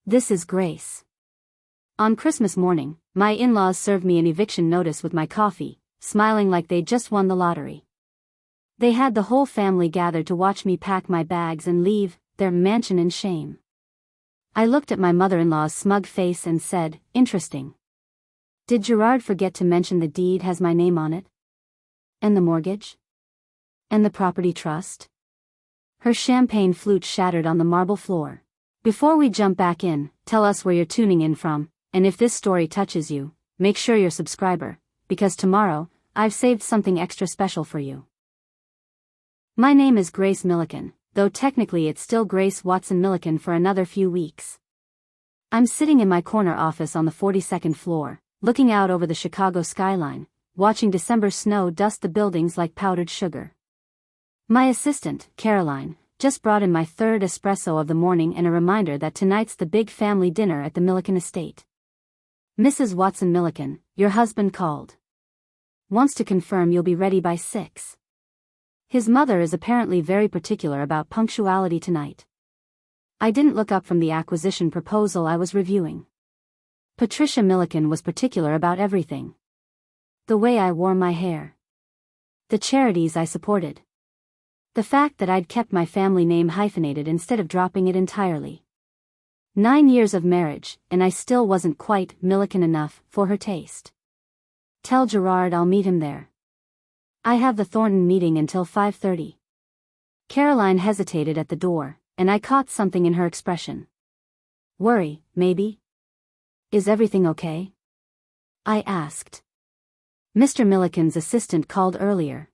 This is Grace. On Christmas morning, my in-laws served me an eviction notice with my coffee, smiling like they'd just won the lottery. They had the whole family gathered to watch me pack my bags and leave their mansion in shame. I looked at my mother-in-law's smug face and said, "Interesting. Did Gerard forget to mention the deed has my name on it? And the mortgage? And the property trust?" Her champagne flute shattered on the marble floor. Before we jump back in, tell us where you're tuning in from, and if this story touches you, make sure you're a subscriber, because tomorrow, I've saved something extra special for you. My name is Grace Miliken, though technically it's still Grace Watson-Miliken for another few weeks. I'm sitting in my corner office on the 42nd floor, looking out over the Chicago skyline, watching December snow dust the buildings like powdered sugar. My assistant, Caroline, just brought in my third espresso of the morning and a reminder that tonight's the big family dinner at the Miliken estate. "Mrs. Watson-Miliken, your husband called. Wants to confirm you'll be ready by 6. His mother is apparently very particular about punctuality tonight." I didn't look up from the acquisition proposal I was reviewing. Patricia Miliken was particular about everything. The way I wore my hair. The charities I supported. The fact that I'd kept my family name hyphenated instead of dropping it entirely. 9 years of marriage, and I still wasn't quite Miliken enough for her taste. "Tell Gerard I'll meet him there. I have the Thornton meeting until 5:30. Caroline hesitated at the door, and I caught something in her expression. "Worry, maybe? Is everything okay?" I asked. "Mr. Miliken's assistant called earlier.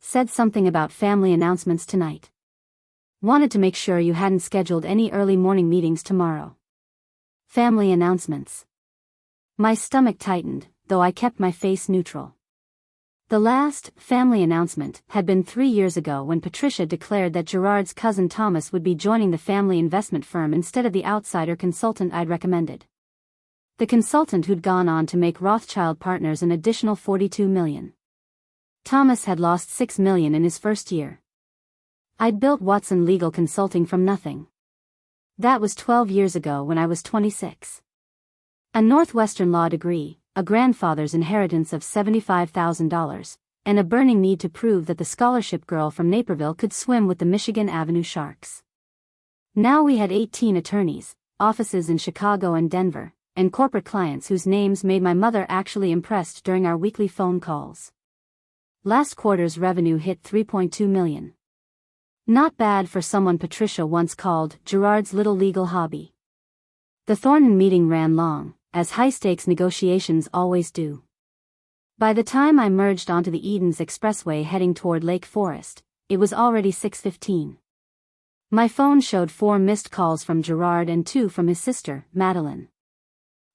Said something about family announcements tonight. Wanted to make sure you hadn't scheduled any early morning meetings tomorrow." Family announcements. My stomach tightened, though I kept my face neutral. The last family announcement had been 3 years ago when Patricia declared that Gerard's cousin Thomas would be joining the family investment firm instead of the outsider consultant I'd recommended. The consultant who'd gone on to make Rothschild Partners an additional $42 million. Thomas had lost $6 million in his first year. I'd built Watson Legal Consulting from nothing. That was 12 years ago when I was 26. A Northwestern law degree, a grandfather's inheritance of $75,000, and a burning need to prove that the scholarship girl from Naperville could swim with the Michigan Avenue Sharks. Now we had 18 attorneys, offices in Chicago and Denver, and corporate clients whose names made my mother actually impressed during our weekly phone calls. Last quarter's revenue hit $3.2 million. Not bad for someone Patricia once called Gerard's little legal hobby. The Thornton meeting ran long, as high-stakes negotiations always do. By the time I merged onto the Edens Expressway heading toward Lake Forest, it was already 6:15. My phone showed 4 missed calls from Gerard and 2 from his sister, Madeline.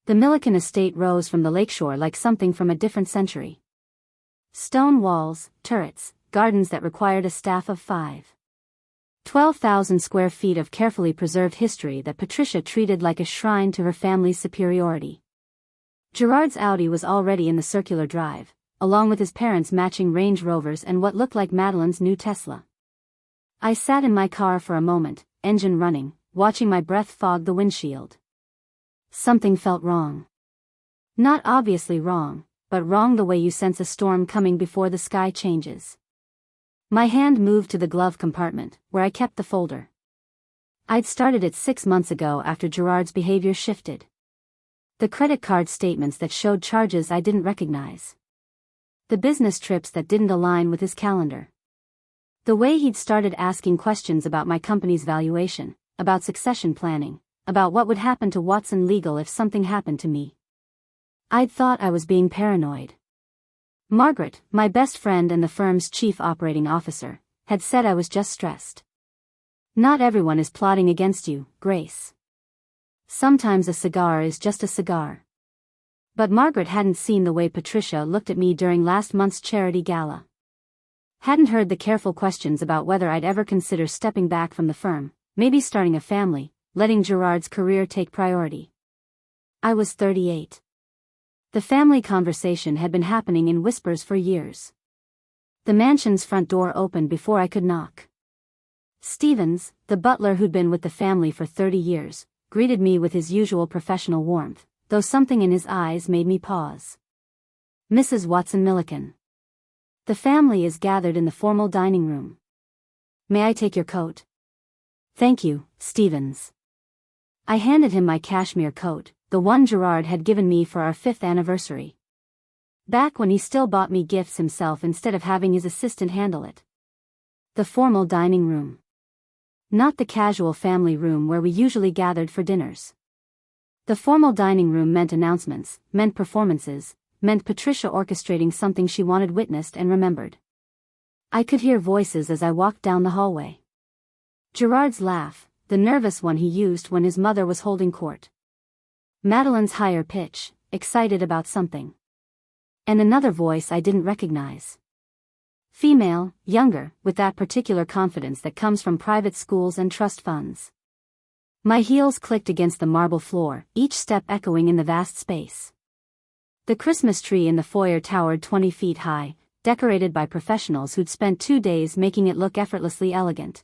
The Miliken estate rose from the lakeshore like something from a different century. Stone walls, turrets, gardens that required a staff of 5. 12,000 square feet of carefully preserved history that Patricia treated like a shrine to her family's superiority. Gerard's Audi was already in the circular drive, along with his parents' matching Range Rovers and what looked like Madeline's new Tesla. I sat in my car for a moment, engine running, watching my breath fog the windshield. Something felt wrong. Not obviously wrong, but wrong the way you sense a storm coming before the sky changes. My hand moved to the glove compartment, where I kept the folder. I'd started it 6 months ago after Gerard's behavior shifted. The credit card statements that showed charges I didn't recognize. The business trips that didn't align with his calendar. The way he'd started asking questions about my company's valuation, about succession planning, about what would happen to Watson Legal if something happened to me. I'd thought I was being paranoid. Margaret, my best friend and the firm's chief operating officer, had said I was just stressed. "Not everyone is plotting against you, Grace. Sometimes a cigar is just a cigar." But Margaret hadn't seen the way Patricia looked at me during last month's charity gala. Hadn't heard the careful questions about whether I'd ever consider stepping back from the firm, maybe starting a family, letting Gerard's career take priority. I was 38. The family conversation had been happening in whispers for years. The mansion's front door opened before I could knock. Stevens, the butler who'd been with the family for 30 years, greeted me with his usual professional warmth, though something in his eyes made me pause. Mrs. Watson-Miliken. The family is gathered in the formal dining room. May I take your coat? Thank you, Stevens. I handed him my cashmere coat, the one Gerard had given me for our 5th anniversary. Back when he still bought me gifts himself instead of having his assistant handle it. The formal dining room. Not the casual family room where we usually gathered for dinners. The formal dining room meant announcements, meant performances, meant Patricia orchestrating something she wanted witnessed and remembered. I could hear voices as I walked down the hallway. Gerard's laugh, the nervous one he used when his mother was holding court. Madeline's higher pitch, excited about something. And another voice I didn't recognize. Female, younger, with that particular confidence that comes from private schools and trust funds. My heels clicked against the marble floor, each step echoing in the vast space. The Christmas tree in the foyer towered 20 feet high, decorated by professionals who'd spent 2 days making it look effortlessly elegant.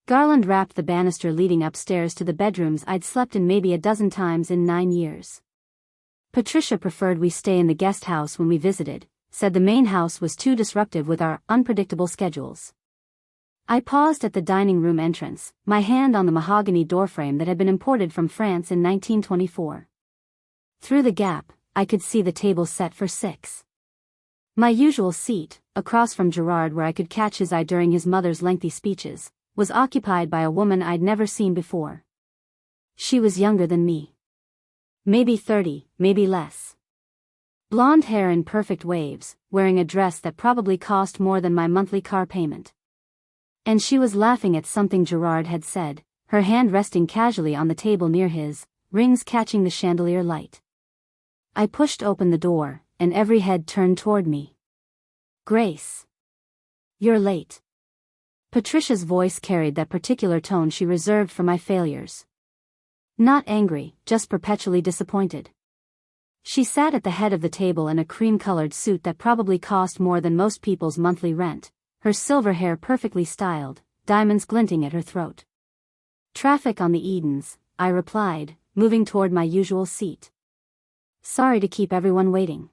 Garland wrapped the banister leading upstairs to the bedrooms I'd slept in maybe a dozen times in 9 years. Patricia preferred we stay in the guest house when we visited, said the main house was too disruptive with our unpredictable schedules. I paused at the dining room entrance, my hand on the mahogany doorframe that had been imported from France in 1924. Through the gap, I could see the table set for 6. My usual seat, across from Gerard where I could catch his eye during his mother's lengthy speeches, was occupied by a woman I'd never seen before. She was younger than me. Maybe 30, maybe less. Blonde hair in perfect waves, wearing a dress that probably cost more than my monthly car payment. And she was laughing at something Gerard had said, her hand resting casually on the table near his, rings catching the chandelier light. I pushed open the door, and every head turned toward me. Grace. You're late. Patricia's voice carried that particular tone she reserved for my failures. Not angry, just perpetually disappointed. She sat at the head of the table in a cream-colored suit that probably cost more than most people's monthly rent, her silver hair perfectly styled, diamonds glinting at her throat. Traffic on the Edens, I replied, moving toward my usual seat. Sorry to keep everyone waiting.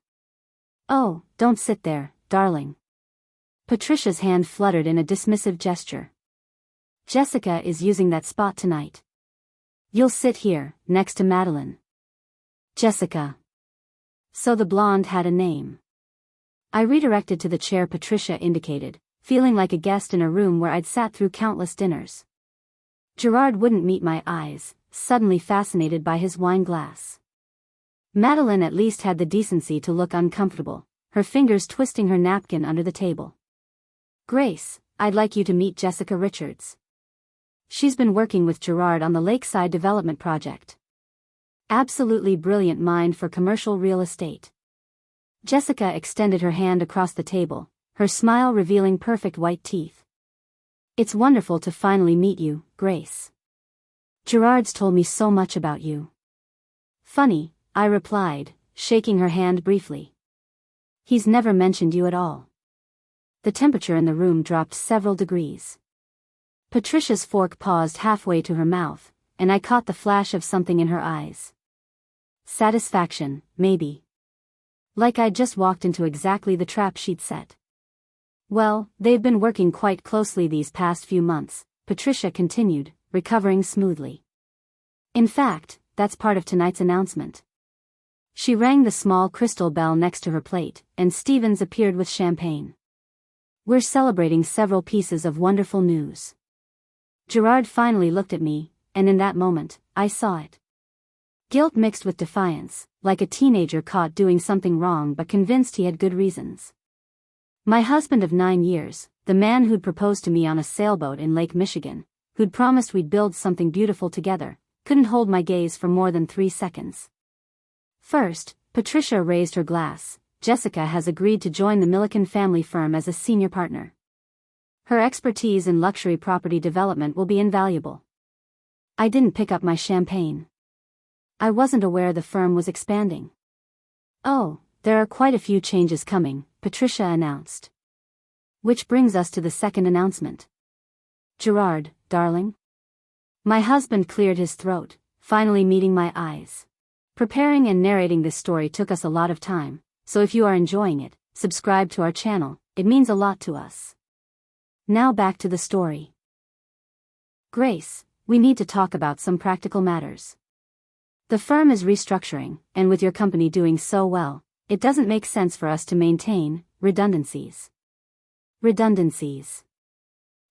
Oh, don't sit there, darling. Patricia's hand fluttered in a dismissive gesture. Jessica is using that spot tonight. You'll sit here, next to Madeline. Jessica. So the blonde had a name. I redirected to the chair Patricia indicated, feeling like a guest in a room where I'd sat through countless dinners. Gerard wouldn't meet my eyes, suddenly fascinated by his wine glass. Madeline at least had the decency to look uncomfortable, her fingers twisting her napkin under the table. Grace, I'd like you to meet Jessica Richards. She's been working with Gerard on the Lakeside Development Project. Absolutely brilliant mind for commercial real estate. Jessica extended her hand across the table, her smile revealing perfect white teeth. It's wonderful to finally meet you, Grace. Gerard's told me so much about you. Funny, I replied, shaking her hand briefly. He's never mentioned you at all. The temperature in the room dropped several degrees. Patricia's fork paused halfway to her mouth, and I caught the flash of something in her eyes. Satisfaction, maybe. Like I'd just walked into exactly the trap she'd set. Well, they've been working quite closely these past few months, Patricia continued, recovering smoothly. In fact, that's part of tonight's announcement. She rang the small crystal bell next to her plate, and Stevens appeared with champagne. We're celebrating several pieces of wonderful news. Gerard finally looked at me, and in that moment, I saw it. Guilt mixed with defiance, like a teenager caught doing something wrong but convinced he had good reasons. My husband of 9 years, the man who'd proposed to me on a sailboat in Lake Michigan, who'd promised we'd build something beautiful together, couldn't hold my gaze for more than 3 seconds. First, Patricia raised her glass. Jessica has agreed to join the Miliken family firm as a senior partner. Her expertise in luxury property development will be invaluable. I didn't pick up my champagne. I wasn't aware the firm was expanding. Oh, there are quite a few changes coming, Patricia announced. Which brings us to the second announcement. Gerard, darling. My husband cleared his throat, finally meeting my eyes. Preparing and narrating this story took us a lot of time, so if you are enjoying it, subscribe to our channel, it means a lot to us. Now back to the story. Grace, we need to talk about some practical matters. The firm is restructuring, and with your company doing so well, it doesn't make sense for us to maintain redundancies. Redundancies.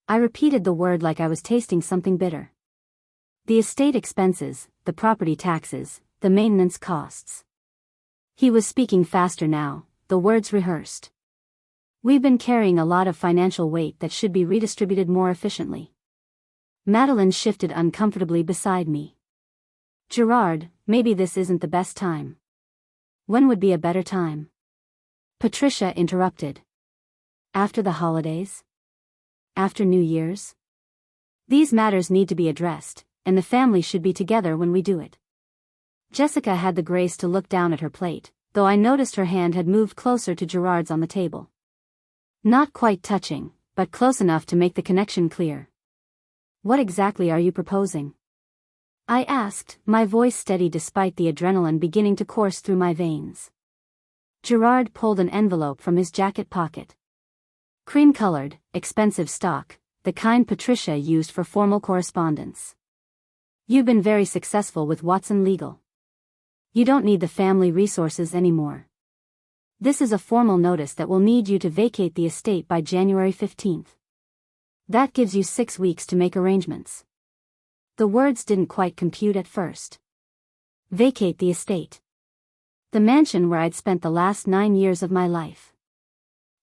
I repeated the word like I was tasting something bitter. The estate expenses, the property taxes, the maintenance costs. He was speaking faster now, the words rehearsed. We've been carrying a lot of financial weight that should be redistributed more efficiently. Madeline shifted uncomfortably beside me. Gerard, maybe this isn't the best time. When would be a better time? Patricia interrupted. After the holidays? After New Year's? These matters need to be addressed, and the family should be together when we do it. Jessica had the grace to look down at her plate, though I noticed her hand had moved closer to Gerard's on the table. Not quite touching, but close enough to make the connection clear. What exactly are you proposing? I asked, my voice steady despite the adrenaline beginning to course through my veins. Gerard pulled an envelope from his jacket pocket. Cream-colored, expensive stock, the kind Patricia used for formal correspondence. You've been very successful with Watson Legal. You don't need the family resources anymore. This is a formal notice that will need you to vacate the estate by January 15th. That gives you 6 weeks to make arrangements. The words didn't quite compute at first. Vacate the estate. The mansion where I'd spent the last 9 years of my life.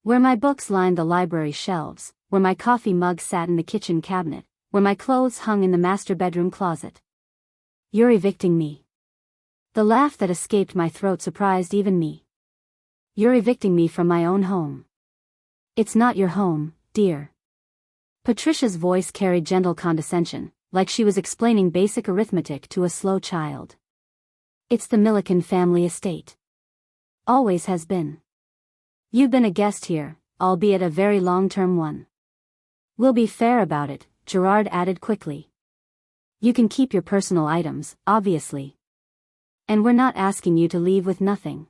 Where my books lined the library shelves, where my coffee mug sat in the kitchen cabinet, where my clothes hung in the master bedroom closet. You're evicting me. The laugh that escaped my throat surprised even me. You're evicting me from my own home. It's not your home, dear. Patricia's voice carried gentle condescension, like she was explaining basic arithmetic to a slow child. It's the Miliken family estate. Always has been. You've been a guest here, albeit a very long-term one. We'll be fair about it, Gerard added quickly. You can keep your personal items, obviously. And we're not asking you to leave with nothing.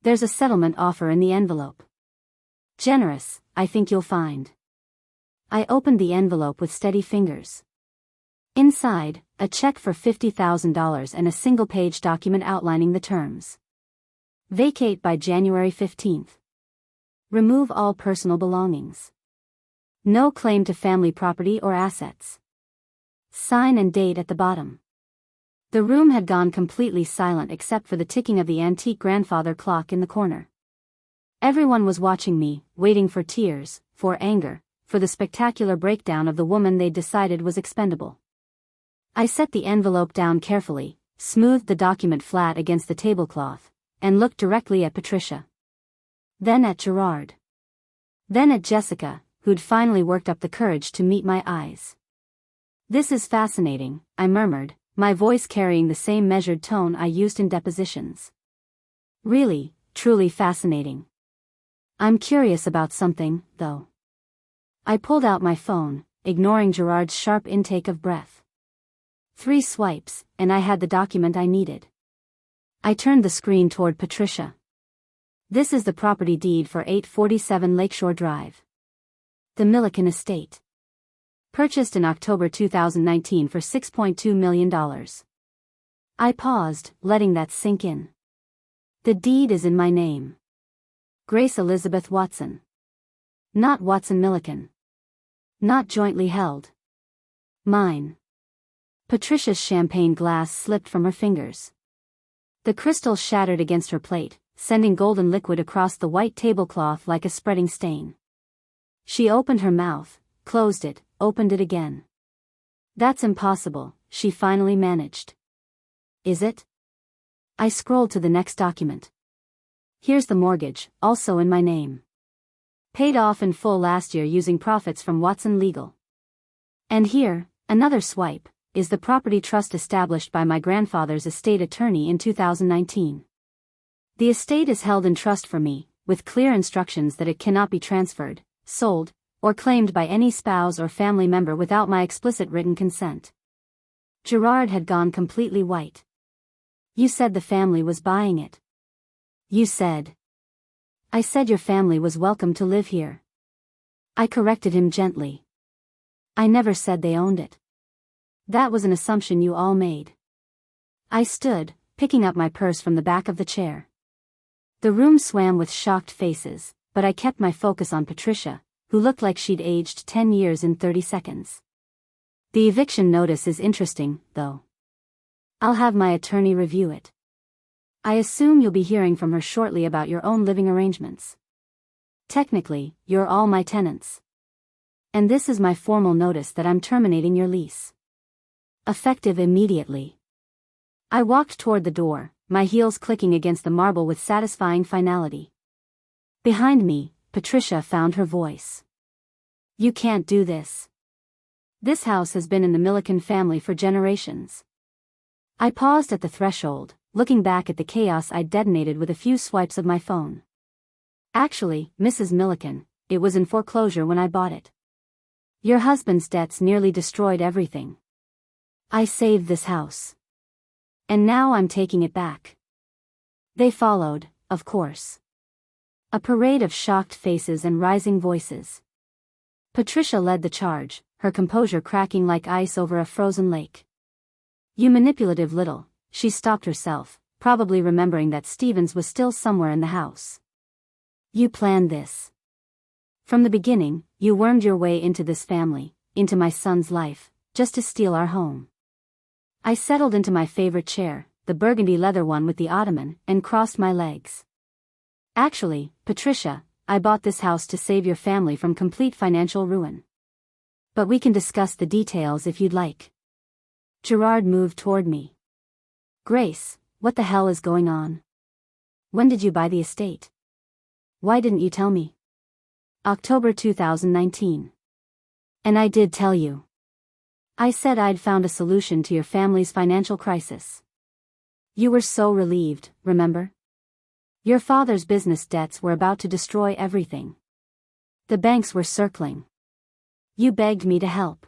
There's a settlement offer in the envelope. Generous, I think you'll find. I opened the envelope with steady fingers. Inside, a check for $50,000 and a single-page document outlining the terms. Vacate by January 15th. Remove all personal belongings. No claim to family property or assets. Sign and date at the bottom. The room had gone completely silent except for the ticking of the antique grandfather clock in the corner. Everyone was watching me, waiting for tears, for anger, for the spectacular breakdown of the woman they'd decided was expendable. I set the envelope down carefully, smoothed the document flat against the tablecloth, and looked directly at Patricia. Then at Gerard. Then at Jessica, who'd finally worked up the courage to meet my eyes. This is fascinating, I murmured, my voice carrying the same measured tone I used in depositions. Really, truly fascinating. I'm curious about something, though. I pulled out my phone, ignoring Gerard's sharp intake of breath. 3 swipes, and I had the document I needed. I turned the screen toward Patricia. This is the property deed for 847 Lakeshore Drive. The Miliken Estate. Purchased in October 2019 for $6.2 million. I paused, letting that sink in. The deed is in my name. Grace Elizabeth Watson. Not Watson-Miliken. Not jointly held. Mine. Patricia's champagne glass slipped from her fingers. The crystal shattered against her plate, sending golden liquid across the white tablecloth like a spreading stain. She opened her mouth, closed it, opened it again. That's impossible, she finally managed. Is it? I scrolled to the next document. Here's the mortgage, also in my name. Paid off in full last year using profits from Watson Legal. And here, another swipe, is the property trust established by my grandfather's estate attorney in 2019. The estate is held in trust for me, with clear instructions that it cannot be transferred, sold, or claimed by any spouse or family member without my explicit written consent. Gerard had gone completely white. You said the family was buying it. You said. I said your family was welcome to live here. I corrected him gently. I never said they owned it. That was an assumption you all made. I stood, picking up my purse from the back of the chair. The room swam with shocked faces, but I kept my focus on Patricia, who looked like she'd aged 10 years in 30 seconds. The eviction notice is interesting, though. I'll have my attorney review it. I assume you'll be hearing from her shortly about your own living arrangements. Technically, you're all my tenants. And this is my formal notice that I'm terminating your lease. Effective immediately. I walked toward the door, my heels clicking against the marble with satisfying finality. Behind me, Patricia found her voice. You can't do this. This house has been in the Miliken family for generations. I paused at the threshold, looking back at the chaos I'd detonated with a few swipes of my phone. Actually, Mrs. Miliken, it was in foreclosure when I bought it. Your husband's debts nearly destroyed everything. I saved this house. And now I'm taking it back. They followed, of course. A parade of shocked faces and rising voices. Patricia led the charge, her composure cracking like ice over a frozen lake. You manipulative little, she stopped herself, probably remembering that Stevens was still somewhere in the house. You planned this. From the beginning, you wormed your way into this family, into my son's life, just to steal our home. I settled into my favorite chair, the burgundy leather one with the ottoman, and crossed my legs. Actually, Patricia, I bought this house to save your family from complete financial ruin. But we can discuss the details if you'd like. Gerard moved toward me. Grace, what the hell is going on? When did you buy the estate? Why didn't you tell me? October 2019. And I did tell you. I said I'd found a solution to your family's financial crisis. You were so relieved, remember? Your father's business debts were about to destroy everything. The banks were circling. You begged me to help.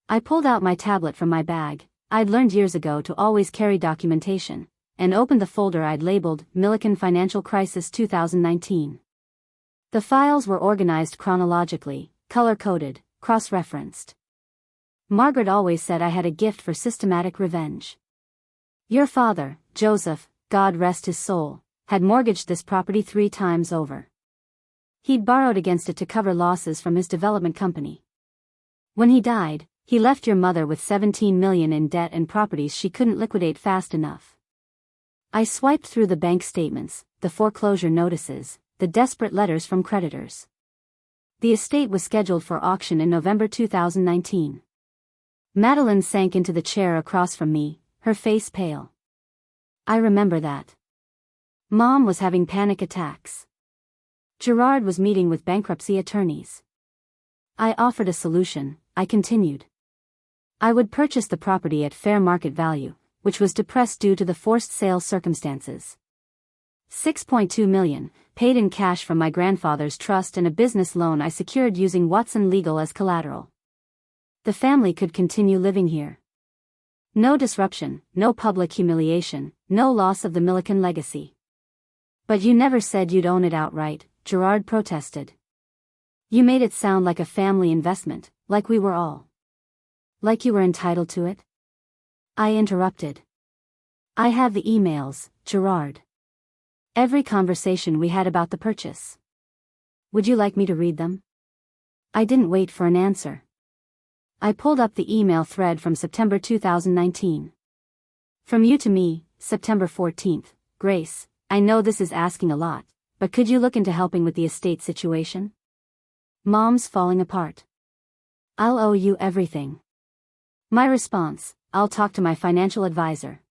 I pulled out my tablet from my bag. I'd learned years ago to always carry documentation, and opened the folder I'd labeled Miliken Financial Crisis 2019. The files were organized chronologically, color-coded, cross-referenced. Margaret always said I had a gift for systematic revenge. Your father, Joseph, God rest his soul, had mortgaged this property 3 times over. He'd borrowed against it to cover losses from his development company. When he died, he left your mother with $17 million in debt and properties she couldn't liquidate fast enough. I swiped through the bank statements, the foreclosure notices, the desperate letters from creditors. The estate was scheduled for auction in November 2019. Madeline sank into the chair across from me, her face pale. I remember that. Mom was having panic attacks. Gerard was meeting with bankruptcy attorneys. I offered a solution, I continued. I would purchase the property at fair market value, which was depressed due to the forced sale circumstances. $6.2 million, paid in cash from my grandfather's trust and a business loan I secured using Watson Legal as collateral. The family could continue living here. No disruption, no public humiliation, no loss of the Miliken legacy. But you never said you'd own it outright, Gerard protested. You made it sound like a family investment, like we were all. Like you were entitled to it? I interrupted. I have the emails, Gerard. Every conversation we had about the purchase. Would you like me to read them? I didn't wait for an answer. I pulled up the email thread from September 2019. From you to me, September 14th, Grace, I know this is asking a lot, but could you look into helping with the estate situation? Mom's falling apart. I'll owe you everything. My response, I'll talk to my financial advisor.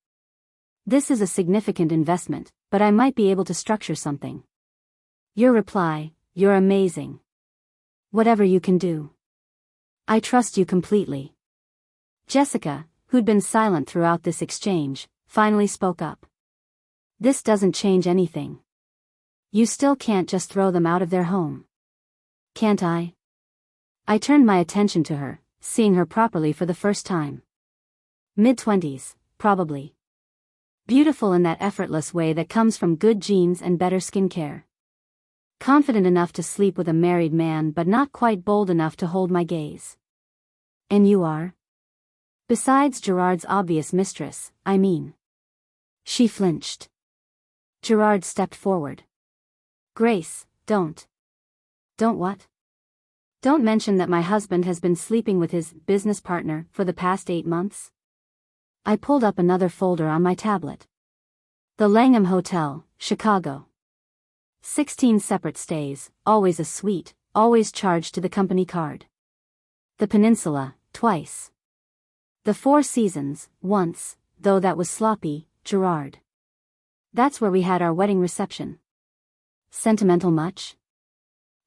This is a significant investment, but I might be able to structure something. Your reply, you're amazing. Whatever you can do. I trust you completely. Jessica, who'd been silent throughout this exchange, finally spoke up. This doesn't change anything. You still can't just throw them out of their home. Can't I? I turned my attention to her, seeing her properly for the first time. Mid-20s, probably. Beautiful in that effortless way that comes from good genes and better skincare. Confident enough to sleep with a married man but not quite bold enough to hold my gaze. And you are? Besides Gerard's obvious mistress, I mean. She flinched. Gerard stepped forward. Grace, don't. Don't what? Don't mention that my husband has been sleeping with his business partner for the past 8 months. I pulled up another folder on my tablet. The Langham Hotel, Chicago. 16 separate stays, always a suite, always charged to the company card. The Peninsula, twice. The Four Seasons, once, though that was sloppy, Gerard. That's where we had our wedding reception. Sentimental much?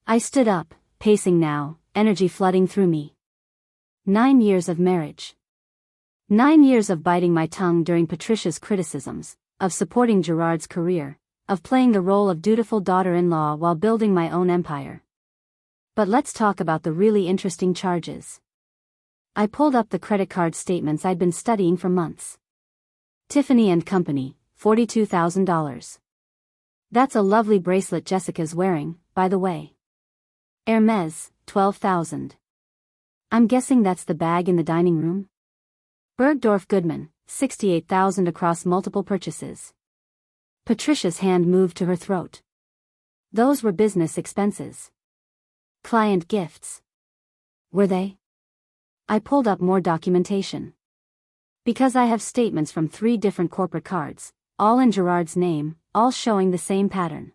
I stood up, pacing now, energy flooding through me. 9 years of marriage. 9 years of biting my tongue during Patricia's criticisms, of supporting Gerard's career, of playing the role of dutiful daughter-in-law while building my own empire. But let's talk about the really interesting charges. I pulled up the credit card statements I'd been studying for months. Tiffany & Company, $42,000. That's a lovely bracelet Jessica's wearing, by the way. Hermes, $12,000. I'm guessing that's the bag in the dining room? Bergdorf Goodman, $68,000 across multiple purchases. Patricia's hand moved to her throat. Those were business expenses. Client gifts. Were they? I pulled up more documentation. Because I have statements from 3 different corporate cards, all in Gerard's name, all showing the same pattern.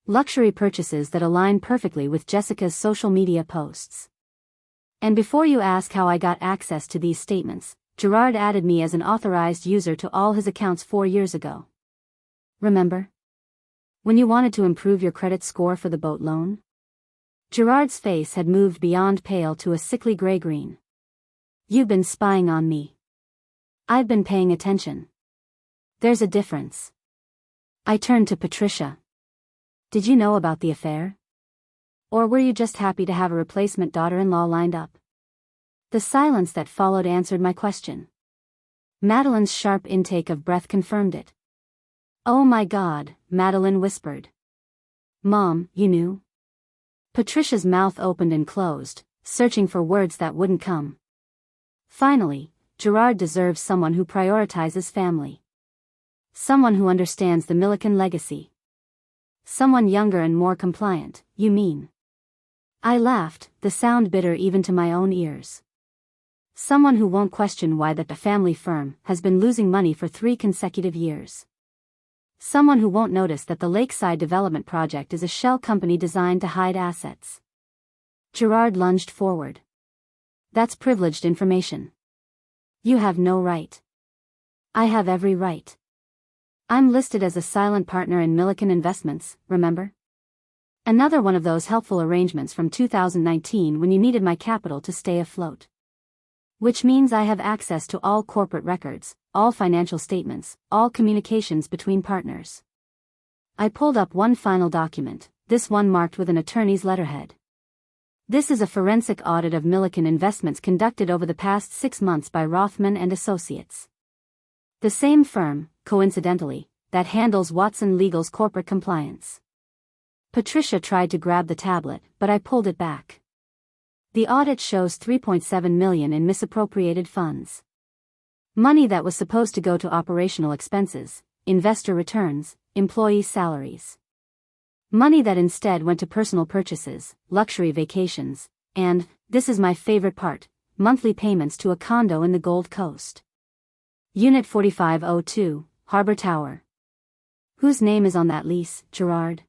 Luxury purchases that align perfectly with Jessica's social media posts. And before you ask how I got access to these statements, Gerard added me as an authorized user to all his accounts 4 years ago. Remember? When you wanted to improve your credit score for the boat loan? Gerard's face had moved beyond pale to a sickly gray-green. You've been spying on me. I've been paying attention. There's a difference. I turned to Patricia. Did you know about the affair? Or were you just happy to have a replacement daughter-in-law lined up? The silence that followed answered my question. Madeline's sharp intake of breath confirmed it. Oh my God, Madeline whispered. Mom, you knew? Patricia's mouth opened and closed, searching for words that wouldn't come. Finally, Gerard deserves someone who prioritizes family. Someone who understands the Miliken legacy. Someone younger and more compliant, you mean? I laughed, the sound bitter even to my own ears. Someone who won't question why the family firm has been losing money for 3 consecutive years. Someone who won't notice that the Lakeside Development Project is a shell company designed to hide assets. Gerard lunged forward. That's privileged information. You have no right. I have every right. I'm listed as a silent partner in Miliken Investments, remember? Another one of those helpful arrangements from 2019 when you needed my capital to stay afloat. Which means I have access to all corporate records, all financial statements, all communications between partners. I pulled up one final document, this one marked with an attorney's letterhead. This is a forensic audit of Miliken Investments conducted over the past 6 months by Rothman and Associates. The same firm, coincidentally, that handles Watson Legal's corporate compliance. Patricia tried to grab the tablet, but I pulled it back. The audit shows $3.7 million in misappropriated funds. Money that was supposed to go to operational expenses, investor returns, employee salaries. Money that instead went to personal purchases, luxury vacations, and, this is my favorite part, monthly payments to a condo in the Gold Coast. Unit 4502, Harbor Tower. Whose name is on that lease, Gerard?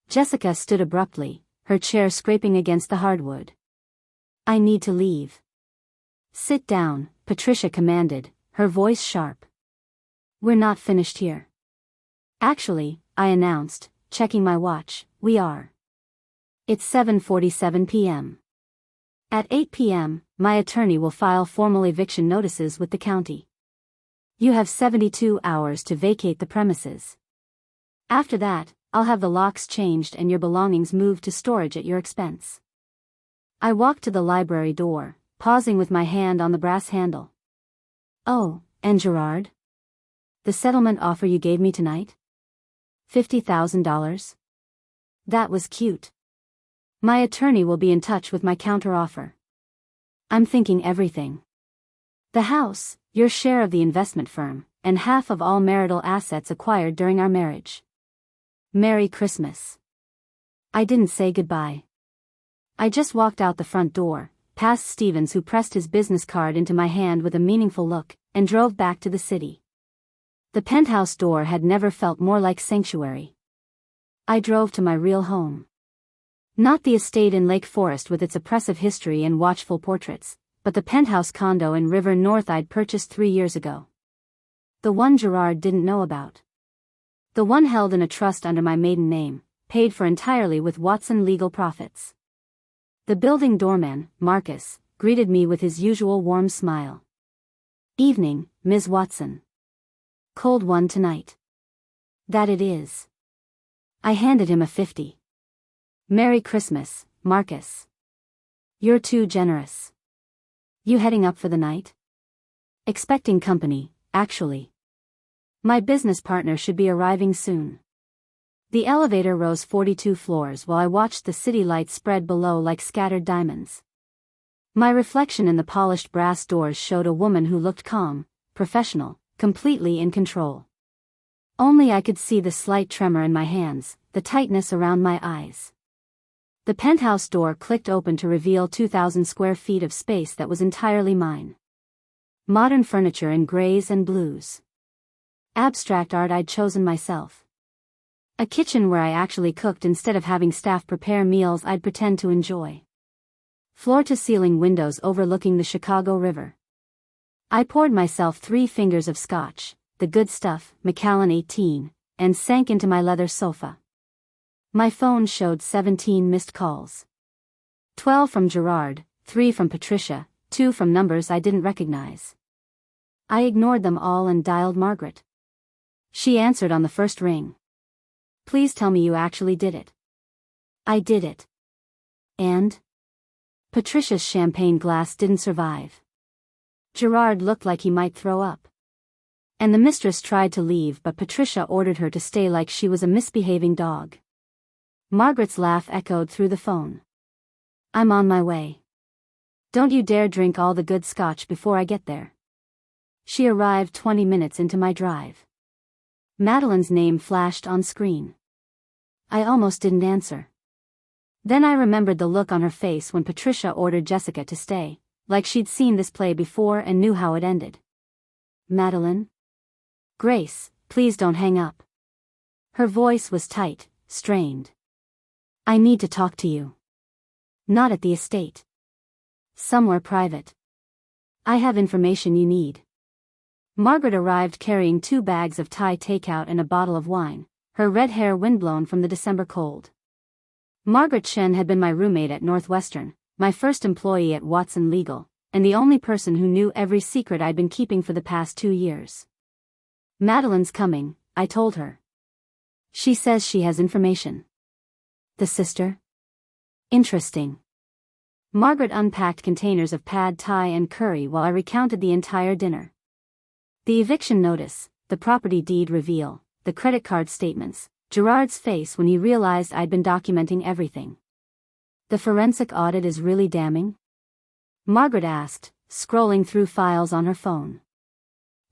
Jessica stood abruptly, her chair scraping against the hardwood. I need to leave. Sit down, Patricia commanded, her voice sharp. We're not finished here. Actually, I announced, checking my watch, we are. It's 7:47 p.m. At 8 p.m., my attorney will file formal eviction notices with the county. You have 72 hours to vacate the premises. After that, I'll have the locks changed and your belongings moved to storage at your expense. I walked to the library door, pausing with my hand on the brass handle. Oh, and Gerard? The settlement offer you gave me tonight? $50,000? That was cute. My attorney will be in touch with my counteroffer. I'm thinking everything. The house, your share of the investment firm, and half of all marital assets acquired during our marriage. Merry Christmas. I didn't say goodbye. I just walked out the front door, past Stevens, who pressed his business card into my hand with a meaningful look, and drove back to the city. The penthouse door had never felt more like sanctuary. I drove to my real home. Not the estate in Lake Forest with its oppressive history and watchful portraits, but the penthouse condo in River North I'd purchased 3 years ago. The one Gerard didn't know about. The one held in a trust under my maiden name, paid for entirely with Watson legal profits. The building doorman, Marcus, greeted me with his usual warm smile. "Evening, Ms. Watson. Cold one tonight." "That it is." I handed him a 50. "Merry Christmas, Marcus. You're too generous. You heading up for the night?" "Expecting company, actually. My business partner should be arriving soon." The elevator rose 42 floors while I watched the city lights spread below like scattered diamonds. My reflection in the polished brass doors showed a woman who looked calm, professional, completely in control. Only I could see the slight tremor in my hands, the tightness around my eyes. The penthouse door clicked open to reveal 2,000 square feet of space that was entirely mine. Modern furniture in grays and blues. Abstract art I'd chosen myself. A kitchen where I actually cooked instead of having staff prepare meals I'd pretend to enjoy. Floor-to-ceiling windows overlooking the Chicago River. I poured myself 3 fingers of scotch, the good stuff, Macallan 18, and sank into my leather sofa. My phone showed 17 missed calls. 12 from Gerard, 3 from Patricia, 2 from numbers I didn't recognize. I ignored them all and dialed Margaret. She answered on the first ring. "Please tell me you actually did it." "I did it." "And?" Patricia's champagne glass didn't survive. Gerard looked like he might throw up. And the mistress tried to leave, but Patricia ordered her to stay like she was a misbehaving dog. Margaret's laugh echoed through the phone. "I'm on my way. Don't you dare drink all the good scotch before I get there." She arrived 20 minutes into my drive. Madeline's name flashed on screen. I almost didn't answer. Then I remembered the look on her face when Patricia ordered Jessica to stay, like she'd seen this play before and knew how it ended. "Madeline?" "Grace, please don't hang up." Her voice was tight, strained. "I need to talk to you." "Not at the estate. Somewhere private. I have information you need." Margaret arrived carrying 2 bags of Thai takeout and a bottle of wine, her red hair windblown from the December cold. Margaret Shen had been my roommate at Northwestern, my first employee at Watson Legal, and the only person who knew every secret I'd been keeping for the past 2 years. "Madeline's coming," I told her. "She says she has information." "The sister?" "Interesting." Margaret unpacked containers of pad thai and curry while I recounted the entire dinner. The eviction notice, the property deed reveal, the credit card statements, Gerard's face when he realized I'd been documenting everything. "The forensic audit is really damning?" Margaret asked, scrolling through files on her phone.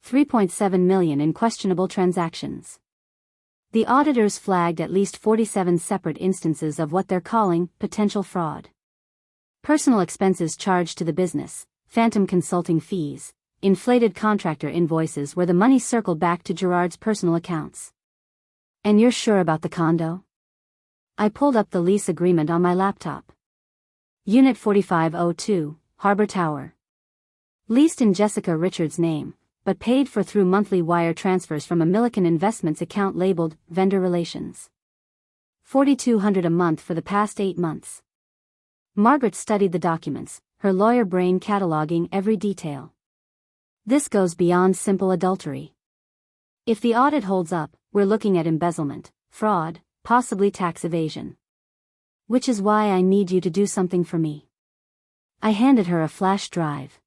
3.7 million in questionable transactions. The auditors flagged at least 47 separate instances of what they're calling potential fraud. Personal expenses charged to the business, phantom consulting fees, inflated contractor invoices where the money circled back to Gerard's personal accounts. "And you're sure about the condo?" I pulled up the lease agreement on my laptop. Unit 4502, Harbor Tower. Leased in Jessica Richards' name, but paid for through monthly wire transfers from a Miliken Investments account labeled Vendor Relations. $4,200 a month for the past 8 months. Margaret studied the documents, her lawyer brain cataloging every detail. "This goes beyond simple adultery. If the audit holds up, we're looking at embezzlement, fraud, possibly tax evasion. Which is why I need you to do something for me." I handed her a flash drive.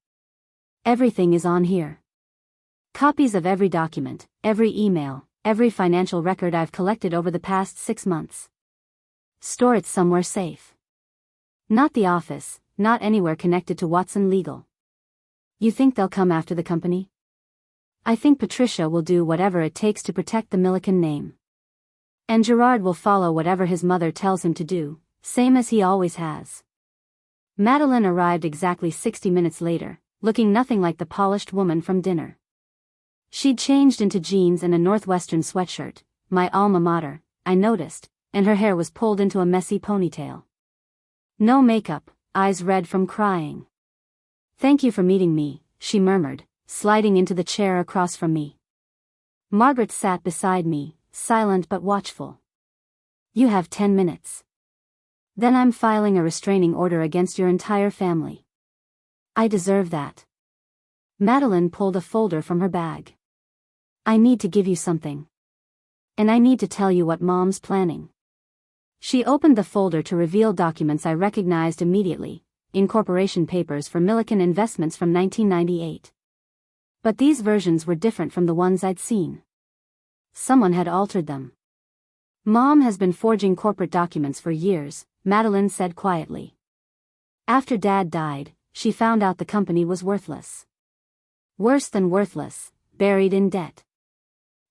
"Everything is on here. Copies of every document, every email, every financial record I've collected over the past 6 months. Store it somewhere safe. Not the office, not anywhere connected to Watson Legal. You think they'll come after the company? I think Patricia will do whatever it takes to protect the Miliken name. And Gerard will follow whatever his mother tells him to do, same as he always has. Madeline arrived exactly 60 minutes later, looking nothing like the polished woman from dinner. She'd changed into jeans and a Northwestern sweatshirt, my alma mater, I noticed, and her hair was pulled into a messy ponytail. No makeup, eyes red from crying. Thank you for meeting me, she murmured, sliding into the chair across from me. Margaret sat beside me, silent but watchful. You have 10 minutes. Then I'm filing a restraining order against your entire family. I deserve that. Madeline pulled a folder from her bag. I need to give you something. And I need to tell you what Mom's planning. She opened the folder to reveal documents I recognized immediately, incorporation papers for Miliken Investments from 1998. But these versions were different from the ones I'd seen. Someone had altered them. Mom has been forging corporate documents for years, Madeline said quietly. After Dad died, she found out the company was worthless. Worse than worthless, buried in debt.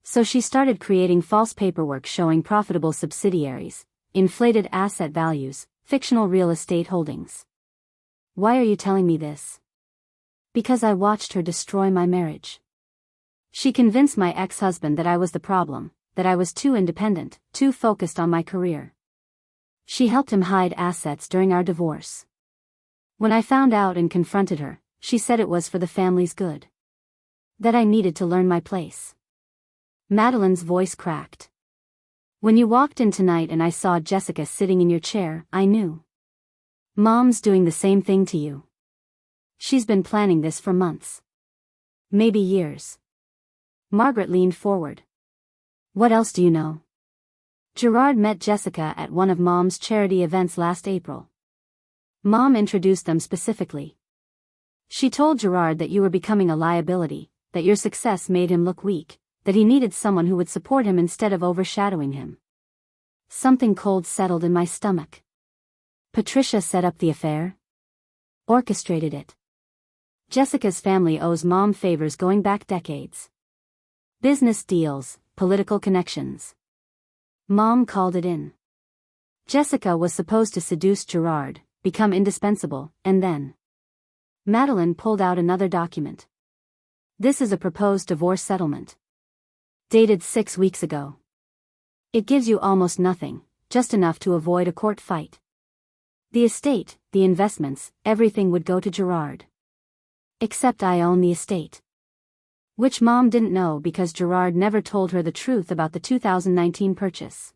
So she started creating false paperwork showing profitable subsidiaries, inflated asset values, fictional real estate holdings. Why are you telling me this? Because I watched her destroy my marriage. She convinced my ex-husband that I was the problem, that I was too independent, too focused on my career. She helped him hide assets during our divorce. When I found out and confronted her, she said it was for the family's good. That I needed to learn my place. Madeline's voice cracked. When you walked in tonight and I saw Jessica sitting in your chair, I knew. Mom's doing the same thing to you. She's been planning this for months. Maybe years. Margaret leaned forward. What else do you know? Gerard met Jessica at one of Mom's charity events last April. Mom introduced them specifically. She told Gerard that you were becoming a liability, that your success made him look weak, that he needed someone who would support him instead of overshadowing him. Something cold settled in my stomach. Patricia set up the affair? Orchestrated it. Jessica's family owes Mom favors going back decades. Business deals, political connections. Mom called it in. Jessica was supposed to seduce Gerard, become indispensable, and then. Madeline pulled out another document. This is a proposed divorce settlement. Dated 6 weeks ago. It gives you almost nothing, just enough to avoid a court fight. The estate, the investments, everything would go to Gerard. Except I own the estate. Which Mom didn't know because Gerard never told her the truth about the 2019 purchase.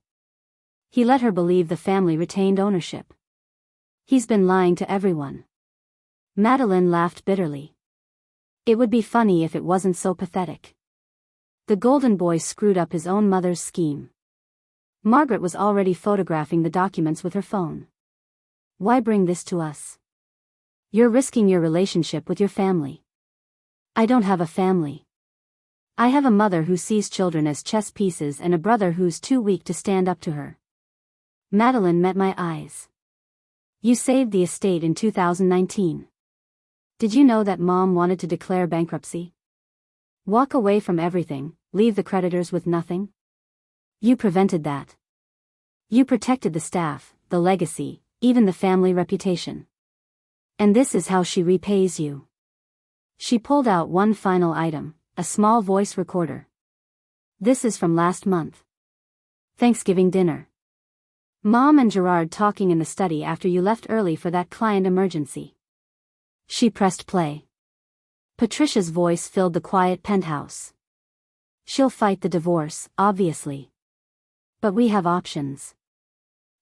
He let her believe the family retained ownership. He's been lying to everyone. Madeline laughed bitterly. It would be funny if it wasn't so pathetic. The golden boy screwed up his own mother's scheme. Margaret was already photographing the documents with her phone. Why bring this to us? You're risking your relationship with your family. I don't have a family. I have a mother who sees children as chess pieces and a brother who's too weak to stand up to her. Madeline met my eyes. You saved the estate in 2019. Did you know that Mom wanted to declare bankruptcy? Walk away from everything, leave the creditors with nothing? You prevented that. You protected the staff, the legacy, even the family reputation. And this is how she repays you. She pulled out one final item, a small voice recorder. This is from last month. Thanksgiving dinner. Mom and Gerard talking in the study after you left early for that client emergency. She pressed play. Patricia's voice filled the quiet penthouse. She'll fight the divorce, obviously. But we have options.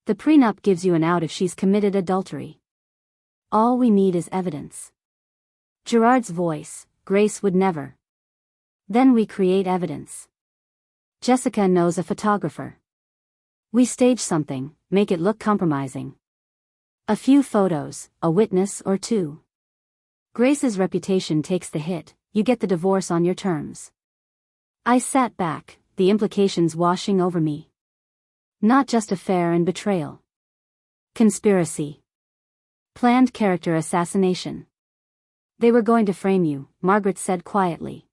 The prenup gives you an out if she's committed adultery. All we need is evidence. Gerard's voice, Grace would never. Then we create evidence. Jessica knows a photographer. We stage something, make it look compromising. A few photos, a witness or two. Grace's reputation takes the hit, you get the divorce on your terms. I sat back, the implications washing over me. Not just affair and betrayal. Conspiracy. Planned character assassination. They were going to frame you, Margaret said quietly.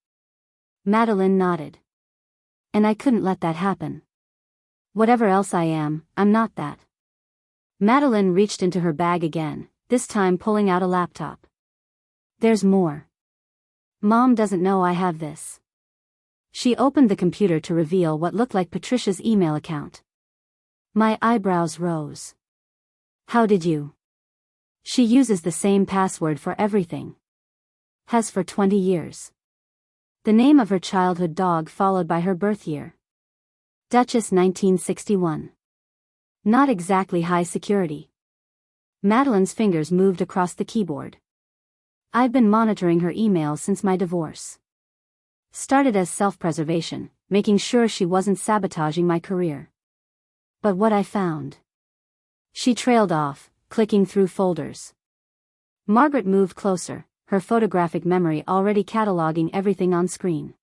Madeline nodded. And I couldn't let that happen. Whatever else I am, I'm not that. Madeline reached into her bag again, this time pulling out a laptop. There's more. Mom doesn't know I have this. She opened the computer to reveal what looked like Patricia's email account. My eyebrows rose. How did you? She uses the same password for everything. Has for 20 years. The name of her childhood dog followed by her birth year. Duchess 1961. Not exactly high security. Madeline's fingers moved across the keyboard. I've been monitoring her emails since my divorce. Started as self-preservation, making sure she wasn't sabotaging my career. But what I found. She trailed off, clicking through folders. Margaret moved closer, her photographic memory already cataloging everything on screen.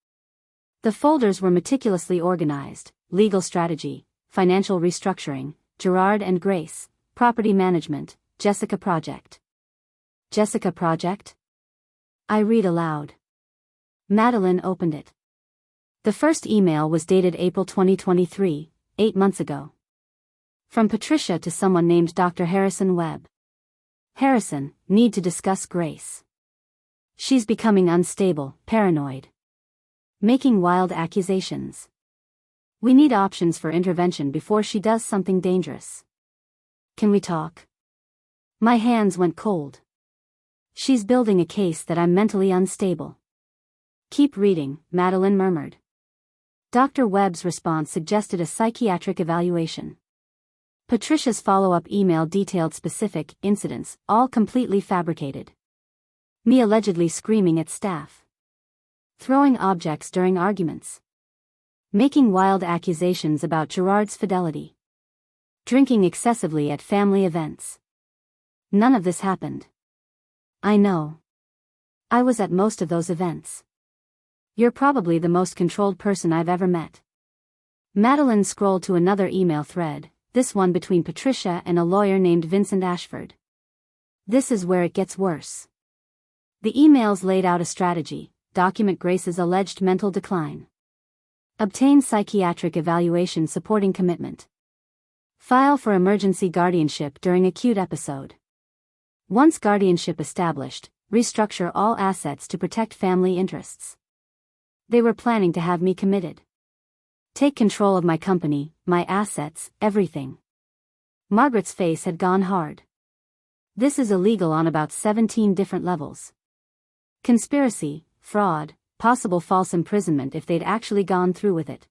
The folders were meticulously organized: legal strategy, financial restructuring, Gerard and Grace, property management, Jessica project. Jessica project? I read aloud. Madeline opened it. The first email was dated April 2023, 8 months ago. From Patricia to someone named Dr. Harrison Webb. Harrison, need to discuss Grace. She's becoming unstable, paranoid. Making wild accusations. We need options for intervention before she does something dangerous. Can we talk? My hands went cold. She's building a case that I'm mentally unstable. Keep reading, Madeline murmured. Dr. Webb's response suggested a psychiatric evaluation. Patricia's follow-up email detailed specific incidents, all completely fabricated. Me allegedly screaming at staff. Throwing objects during arguments. Making wild accusations about Gerard's fidelity. Drinking excessively at family events. None of this happened. I know. I was at most of those events. You're probably the most controlled person I've ever met. Madeline scrolled to another email thread, this one between Patricia and a lawyer named Vincent Ashford. This is where it gets worse. The emails laid out a strategy: document Grace's alleged mental decline. Obtain psychiatric evaluation supporting commitment. File for emergency guardianship during acute episode. Once guardianship established, restructure all assets to protect family interests. They were planning to have me committed. Take control of my company, my assets, everything. Margaret's face had gone hard. This is illegal on about 17 different levels. Conspiracy, fraud, possible false imprisonment if they'd actually gone through with it.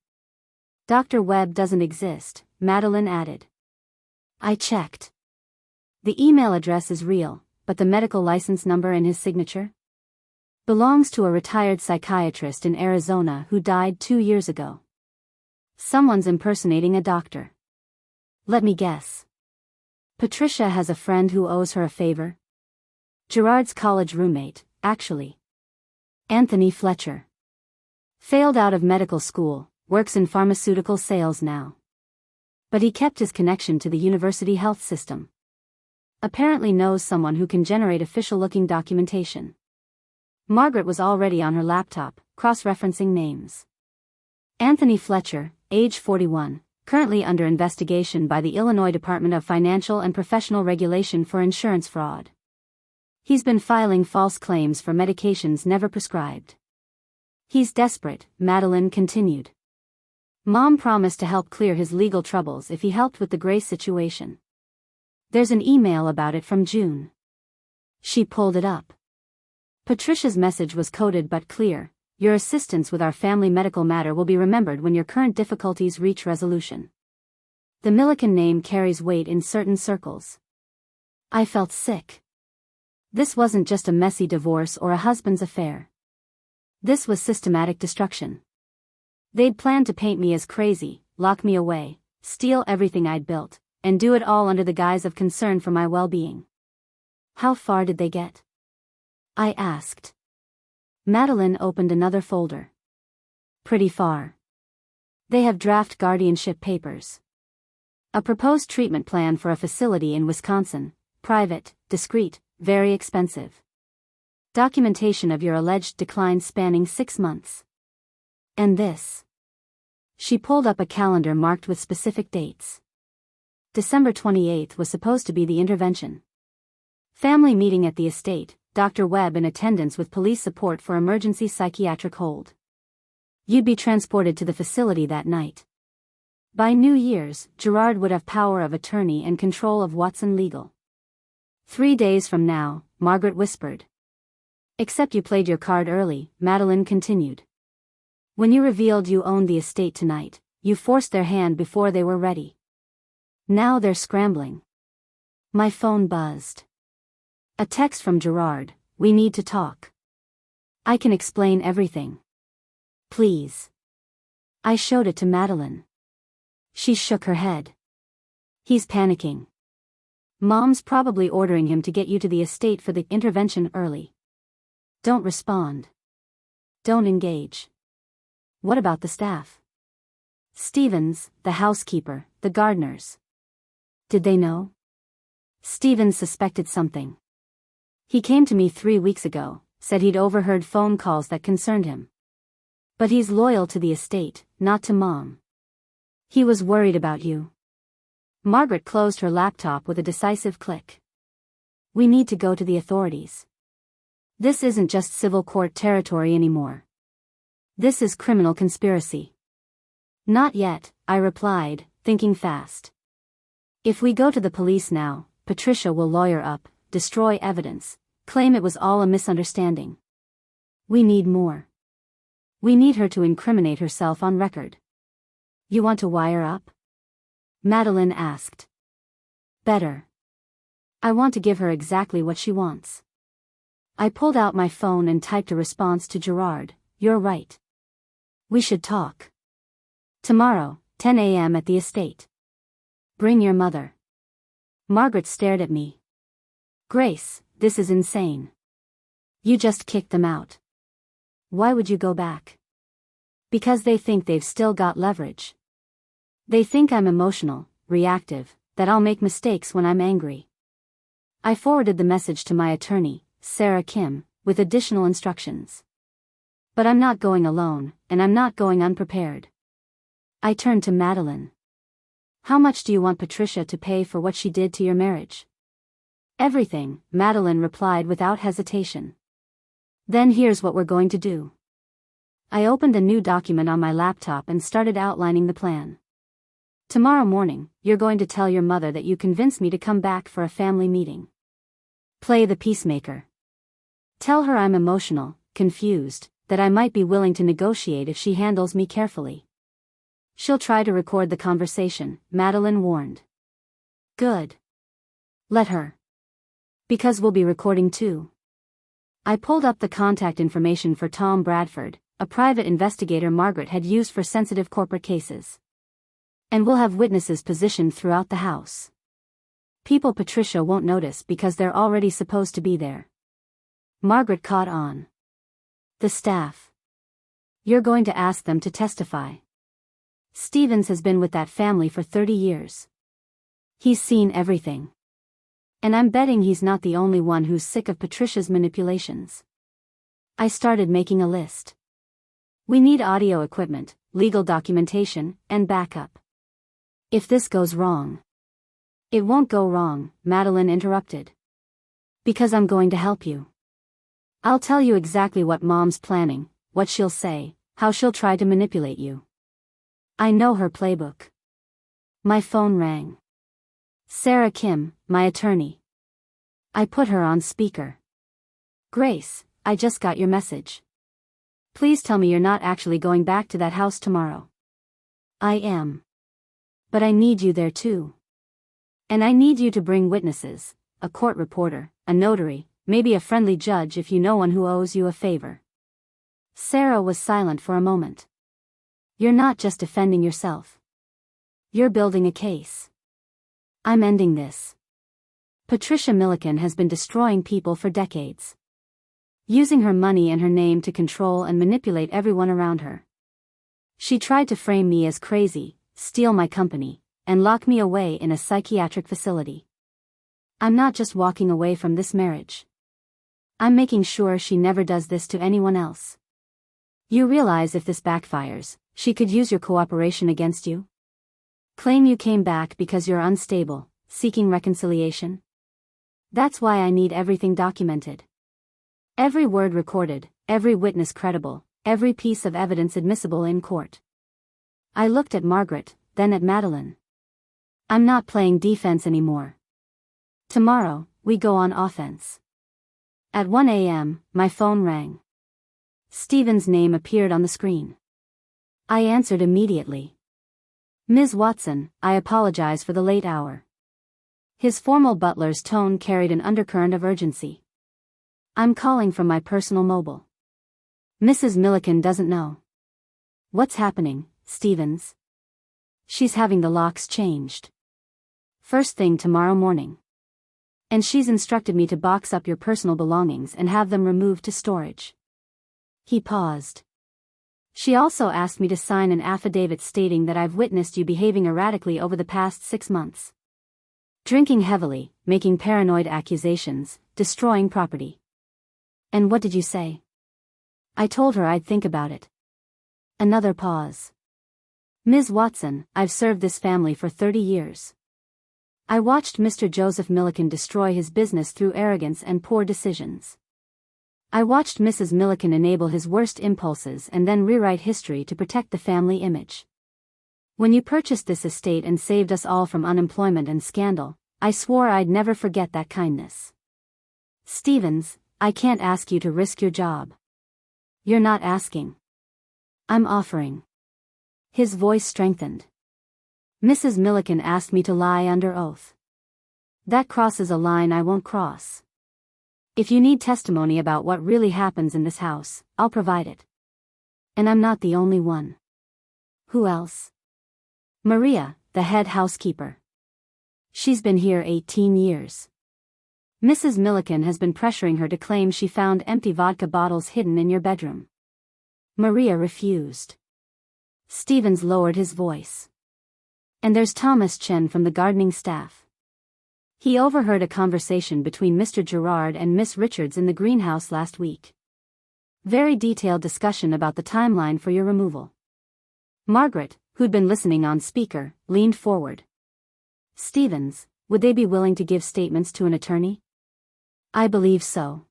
Dr. Webb doesn't exist, Madeline added. I checked. The email address is real, but the medical license number in his signature? Belongs to a retired psychiatrist in Arizona who died 2 years ago. Someone's impersonating a doctor. Let me guess. Patricia has a friend who owes her a favor? Gerard's college roommate, actually. Anthony Fletcher. Failed out of medical school, works in pharmaceutical sales now. But he kept his connection to the university health system. Apparently knows someone who can generate official-looking documentation. Margaret was already on her laptop, cross-referencing names. Anthony Fletcher, age 41, currently under investigation by the Illinois Department of Financial and Professional Regulation for insurance fraud. He's been filing false claims for medications never prescribed. He's desperate, Madeline continued. Mom promised to help clear his legal troubles if he helped with the Grace situation. There's an email about it from June. She pulled it up. Patricia's message was coded but clear: your assistance with our family medical matter will be remembered when your current difficulties reach resolution. The Miliken name carries weight in certain circles. I felt sick. This wasn't just a messy divorce or a husband's affair. This was systematic destruction. They'd planned to paint me as crazy, lock me away, steal everything I'd built, and do it all under the guise of concern for my well-being. How far did they get? I asked. Madeline opened another folder. Pretty far. They have draft guardianship papers. A proposed treatment plan for a facility in Wisconsin, private, discreet, very expensive. Documentation of your alleged decline spanning 6 months. And this. She pulled up a calendar marked with specific dates. December 28th was supposed to be the intervention. Family meeting at the estate, Dr. Webb in attendance with police support for emergency psychiatric hold. You'd be transported to the facility that night. By New Year's, Gerard would have power of attorney and control of Watson Legal. 3 days from now, Margaret whispered. Except you played your card early, Madeline continued. When you revealed you owned the estate tonight, you forced their hand before they were ready. Now they're scrambling. My phone buzzed. A text from Gerard, we need to talk. I can explain everything. Please. I showed it to Madeline. She shook her head. He's panicking. Mom's probably ordering him to get you to the estate for the intervention early. Don't respond. Don't engage. What about the staff? Stevens, the housekeeper, the gardeners. Did they know? Stevens suspected something. He came to me 3 weeks ago, said he'd overheard phone calls that concerned him. But he's loyal to the estate, not to Mom. He was worried about you. Margaret closed her laptop with a decisive click. We need to go to the authorities. This isn't just civil court territory anymore. This is criminal conspiracy. Not yet, I replied, thinking fast. If we go to the police now, Patricia will lawyer up, destroy evidence, claim it was all a misunderstanding. We need more. We need her to incriminate herself on record. You want to wire up? Madeline asked. Better. I want to give her exactly what she wants. I pulled out my phone and typed a response to Gerard, you're right. We should talk. Tomorrow, 10 a.m. at the estate. Bring your mother. Margaret stared at me. Grace, this is insane. You just kicked them out. Why would you go back? Because they think they've still got leverage. They think I'm emotional, reactive, that I'll make mistakes when I'm angry. I forwarded the message to my attorney, Sarah Kim, with additional instructions. But I'm not going alone, and I'm not going unprepared. I turned to Madeline. How much do you want Patricia to pay for what she did to your marriage? Everything, Madeline replied without hesitation. Then here's what we're going to do. I opened a new document on my laptop and started outlining the plan. Tomorrow morning, you're going to tell your mother that you convinced me to come back for a family meeting. Play the peacemaker. Tell her I'm emotional, confused, that I might be willing to negotiate if she handles me carefully. She'll try to record the conversation, Madeline warned. Good. Let her. Because we'll be recording too. I pulled up the contact information for Tom Bradford, a private investigator Margaret had used for sensitive corporate cases. And we'll have witnesses positioned throughout the house. People Patricia won't notice because they're already supposed to be there. Margaret caught on. The staff. You're going to ask them to testify. Stevens has been with that family for 30 years. He's seen everything. And I'm betting he's not the only one who's sick of Patricia's manipulations. I started making a list. We need audio equipment, legal documentation, and backup. If this goes wrong. It won't go wrong, Madeline interrupted. Because I'm going to help you. I'll tell you exactly what Mom's planning, what she'll say, how she'll try to manipulate you. I know her playbook. My phone rang. Sarah Kim, my attorney. I put her on speaker. Grace, I just got your message. Please tell me you're not actually going back to that house tomorrow. I am. But I need you there too. And I need you to bring witnesses, a court reporter, a notary, maybe a friendly judge if you know one who owes you a favor. Sarah was silent for a moment. You're not just defending yourself. You're building a case. I'm ending this. Patricia Miliken has been destroying people for decades. Using her money and her name to control and manipulate everyone around her. She tried to frame me as crazy, steal my company, and lock me away in a psychiatric facility. I'm not just walking away from this marriage. I'm making sure she never does this to anyone else. You realize if this backfires, she could use your cooperation against you? Claim you came back because you're unstable, seeking reconciliation? That's why I need everything documented. Every word recorded, every witness credible, every piece of evidence admissible in court. I looked at Margaret, then at Madeline. I'm not playing defense anymore. Tomorrow, we go on offense. At 1 a.m., my phone rang. Stephen's name appeared on the screen. I answered immediately. Ms. Watson, I apologize for the late hour. His formal butler's tone carried an undercurrent of urgency. I'm calling from my personal mobile. Mrs. Miliken doesn't know. What's happening, Stevens? She's having the locks changed. First thing tomorrow morning. And she's instructed me to box up your personal belongings and have them removed to storage. He paused. She also asked me to sign an affidavit stating that I've witnessed you behaving erratically over the past 6 months. Drinking heavily, making paranoid accusations, destroying property. And what did you say? I told her I'd think about it. Another pause. Ms. Watson, I've served this family for 30 years. I watched Mr. Joseph Miliken destroy his business through arrogance and poor decisions. I watched Mrs. Miliken enable his worst impulses and then rewrite history to protect the family image. When you purchased this estate and saved us all from unemployment and scandal, I swore I'd never forget that kindness. Stevens, I can't ask you to risk your job. You're not asking. I'm offering. His voice strengthened. Mrs. Miliken asked me to lie under oath. That crosses a line I won't cross. If you need testimony about what really happens in this house, I'll provide it. And I'm not the only one. Who else? Maria, the head housekeeper. She's been here 18 years. Mrs. Miliken has been pressuring her to claim she found empty vodka bottles hidden in your bedroom. Maria refused. Stevens lowered his voice. And there's Thomas Chen from the gardening staff. He overheard a conversation between Mr. Gerard and Miss Richards in the greenhouse last week. Very detailed discussion about the timeline for your removal. Margaret, who'd been listening on speaker, leaned forward. Stevens, would they be willing to give statements to an attorney? I believe so.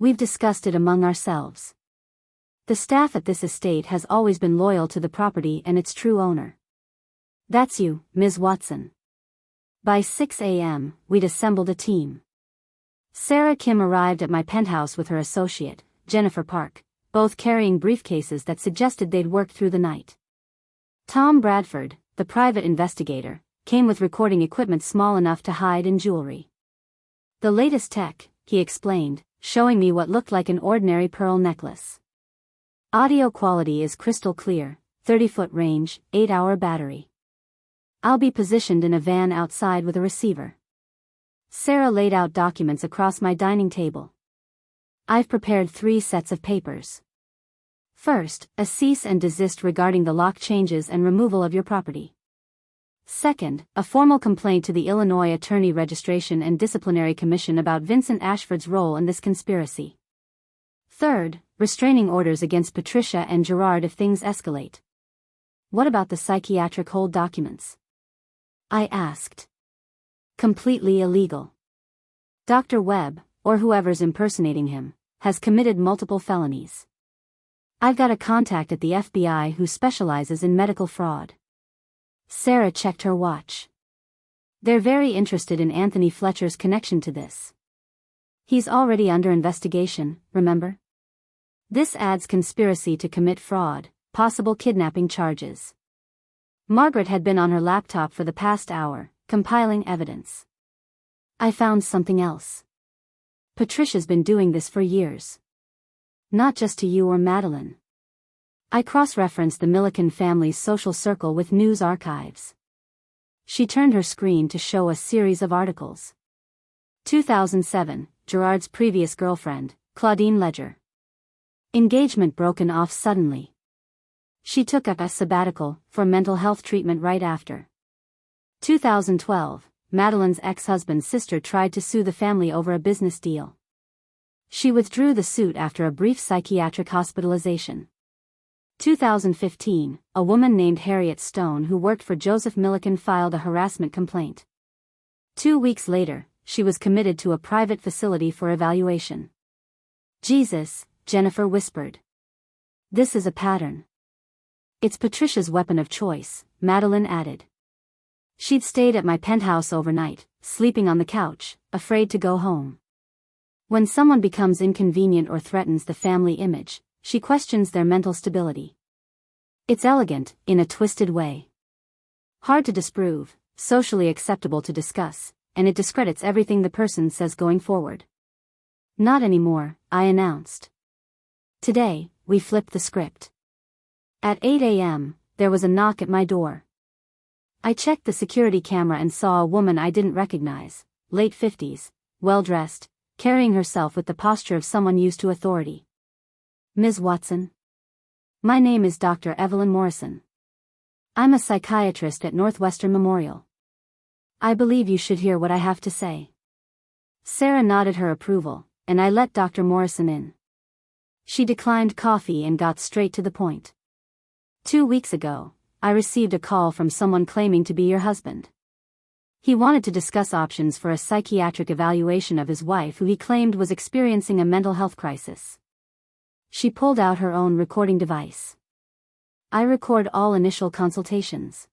We've discussed it among ourselves. The staff at this estate has always been loyal to the property and its true owner. That's you, Ms. Watson. By 6 a.m., we'd assembled a team. Sarah Kim arrived at my penthouse with her associate, Jennifer Park, both carrying briefcases that suggested they'd worked through the night. Tom Bradford, the private investigator, came with recording equipment small enough to hide in jewelry. The latest tech, he explained, showing me what looked like an ordinary pearl necklace. Audio quality is crystal clear, 30-foot range, 8-hour battery. I'll be positioned in a van outside with a receiver. Sarah laid out documents across my dining table. I've prepared 3 sets of papers. First, a cease and desist regarding the lock changes and removal of your property. Second, a formal complaint to the Illinois Attorney Registration and Disciplinary Commission about Vincent Ashford's role in this conspiracy. Third, restraining orders against Patricia and Gerard if things escalate. What about the psychiatric hold documents? I asked. Completely illegal. Dr. Webb, or whoever's impersonating him, has committed multiple felonies. I've got a contact at the FBI who specializes in medical fraud. Sarah checked her watch. They're very interested in Anthony Fletcher's connection to this. He's already under investigation, remember? This adds conspiracy to commit fraud, possible kidnapping charges. Margaret had been on her laptop for the past hour, compiling evidence. I found something else. Patricia's been doing this for years. Not just to you or Madeline. I cross-referenced the Miliken family's social circle with news archives. She turned her screen to show a series of articles. 2007, Gerard's previous girlfriend, Claudine Ledger. Engagement broken off suddenly. She took a sabbatical for mental health treatment right after. 2012, Madeline's ex-husband's sister tried to sue the family over a business deal. She withdrew the suit after a brief psychiatric hospitalization. 2015, a woman named Harriet Stone who worked for Joseph Miliken filed a harassment complaint. 2 weeks later, she was committed to a private facility for evaluation. Jesus, Jennifer whispered. This is a pattern. It's Patricia's weapon of choice, Madeline added. She'd stayed at my penthouse overnight, sleeping on the couch, afraid to go home. When someone becomes inconvenient or threatens the family image, she questions their mental stability. It's elegant, in a twisted way. Hard to disprove, socially acceptable to discuss, and it discredits everything the person says going forward. Not anymore, I announced. Today, we flipped the script. At 8 a.m., there was a knock at my door. I checked the security camera and saw a woman I didn't recognize, late 50s, well-dressed, carrying herself with the posture of someone used to authority. Ms. Watson? My name is Dr. Evelyn Morrison. I'm a psychiatrist at Northwestern Memorial. I believe you should hear what I have to say. Sarah nodded her approval, and I let Dr. Morrison in. She declined coffee and got straight to the point. 2 weeks ago, I received a call from someone claiming to be your husband. He wanted to discuss options for a psychiatric evaluation of his wife who he claimed was experiencing a mental health crisis. She pulled out her own recording device. I record all initial consultations.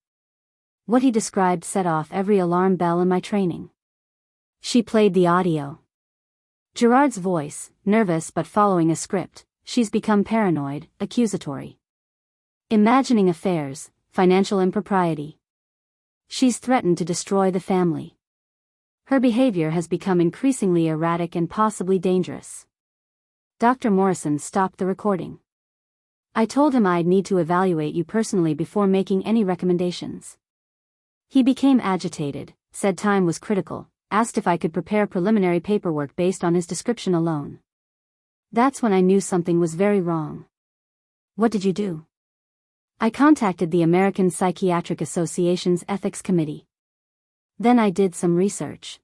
What he described set off every alarm bell in my training. She played the audio. Gerard's voice, nervous but following a script. She's become paranoid, accusatory. Imagining affairs, financial impropriety. She's threatened to destroy the family. Her behavior has become increasingly erratic and possibly dangerous. Dr. Morrison stopped the recording. I told him I'd need to evaluate you personally before making any recommendations. He became agitated, said time was critical, asked if I could prepare preliminary paperwork based on his description alone. That's when I knew something was very wrong. What did you do? I contacted the American Psychiatric Association's Ethics Committee. Then I did some research.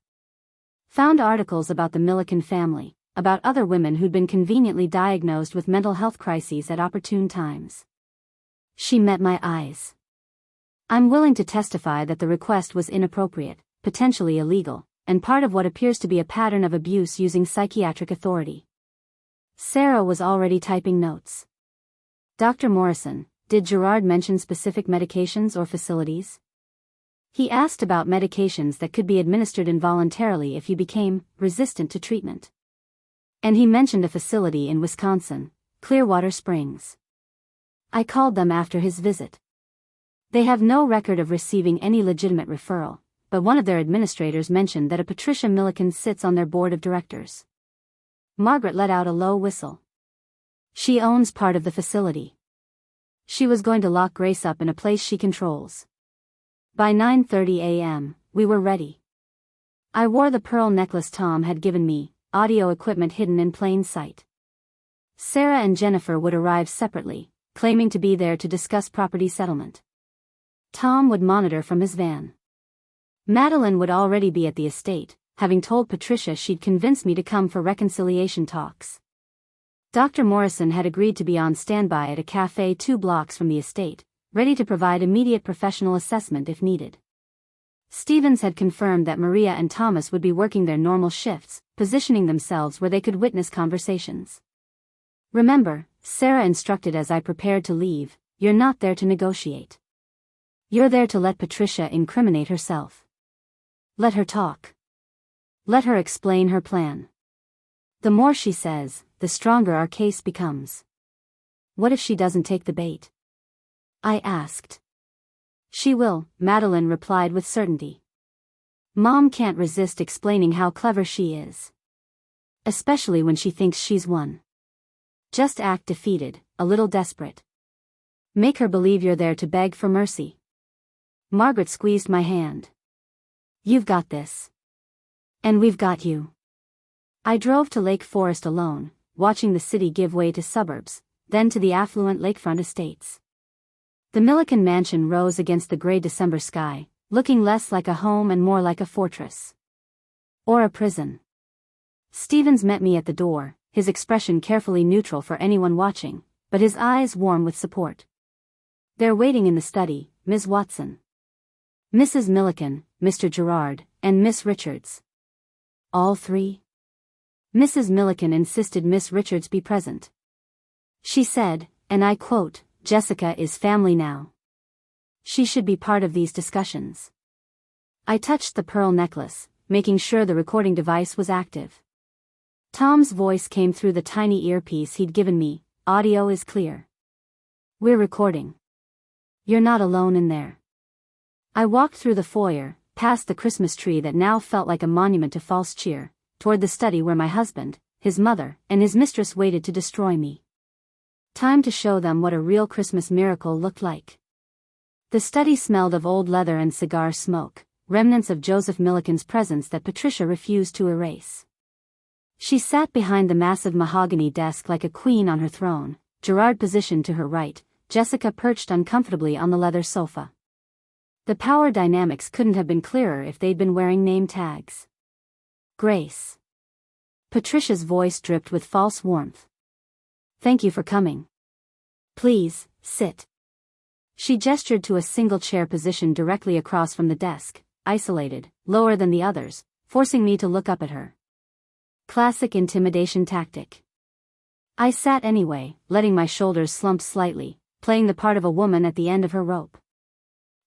Found articles about the Miliken family, about other women who'd been conveniently diagnosed with mental health crises at opportune times. She met my eyes. I'm willing to testify that the request was inappropriate, potentially illegal, and part of what appears to be a pattern of abuse using psychiatric authority. Sarah was already typing notes. Dr. Morrison, did Gerard mention specific medications or facilities? He asked about medications that could be administered involuntarily if you became resistant to treatment. And he mentioned a facility in Wisconsin, Clearwater Springs. I called them after his visit. They have no record of receiving any legitimate referral, but one of their administrators mentioned that a Patricia Miliken sits on their board of directors. Margaret let out a low whistle. She owns part of the facility. She was going to lock Grace up in a place she controls. By 9:30 a.m., we were ready. I wore the pearl necklace Tom had given me, audio equipment hidden in plain sight. Sarah and Jennifer would arrive separately, claiming to be there to discuss property settlement. Tom would monitor from his van. Madeline would already be at the estate, having told Patricia she'd convinced me to come for reconciliation talks. Dr. Morrison had agreed to be on standby at a cafe 2 blocks from the estate, ready to provide immediate professional assessment if needed. Stevens had confirmed that Maria and Thomas would be working their normal shifts, positioning themselves where they could witness conversations. Remember, Sarah instructed as I prepared to leave, you're not there to negotiate. You're there to let Patricia incriminate herself. Let her talk. Let her explain her plan. The more she says, the stronger our case becomes. What if she doesn't take the bait? I asked. She will, Madeline replied with certainty. Mom can't resist explaining how clever she is. Especially when she thinks she's won. Just act defeated, a little desperate. Make her believe you're there to beg for mercy. Margaret squeezed my hand. You've got this. And we've got you. I drove to Lake Forest alone, watching the city give way to suburbs, then to the affluent lakefront estates. The Miliken mansion rose against the gray December sky, looking less like a home and more like a fortress. Or a prison. Stevens met me at the door, his expression carefully neutral for anyone watching, but his eyes warm with support. "They're waiting in the study, Ms. Watson. Mrs. Miliken, Mr. Gerard, and Miss Richards." "All three?" Mrs. Miliken insisted Miss Richards be present. She said, and I quote, "Jessica is family now. She should be part of these discussions." I touched the pearl necklace, making sure the recording device was active. Tom's voice came through the tiny earpiece he'd given me. "Audio is clear. We're recording. You're not alone in there." I walked through the foyer, past the Christmas tree that now felt like a monument to false cheer, toward the study where my husband, his mother, and his mistress waited to destroy me. Time to show them what a real Christmas miracle looked like. The study smelled of old leather and cigar smoke, remnants of Joseph Miliken's presence that Patricia refused to erase. She sat behind the massive mahogany desk like a queen on her throne, Gerard positioned to her right, Jessica perched uncomfortably on the leather sofa. The power dynamics couldn't have been clearer if they'd been wearing name tags. "Grace." Patricia's voice dripped with false warmth. "Thank you for coming. Please, sit." She gestured to a single chair positioned directly across from the desk, isolated, lower than the others, forcing me to look up at her. Classic intimidation tactic. I sat anyway, letting my shoulders slump slightly, playing the part of a woman at the end of her rope.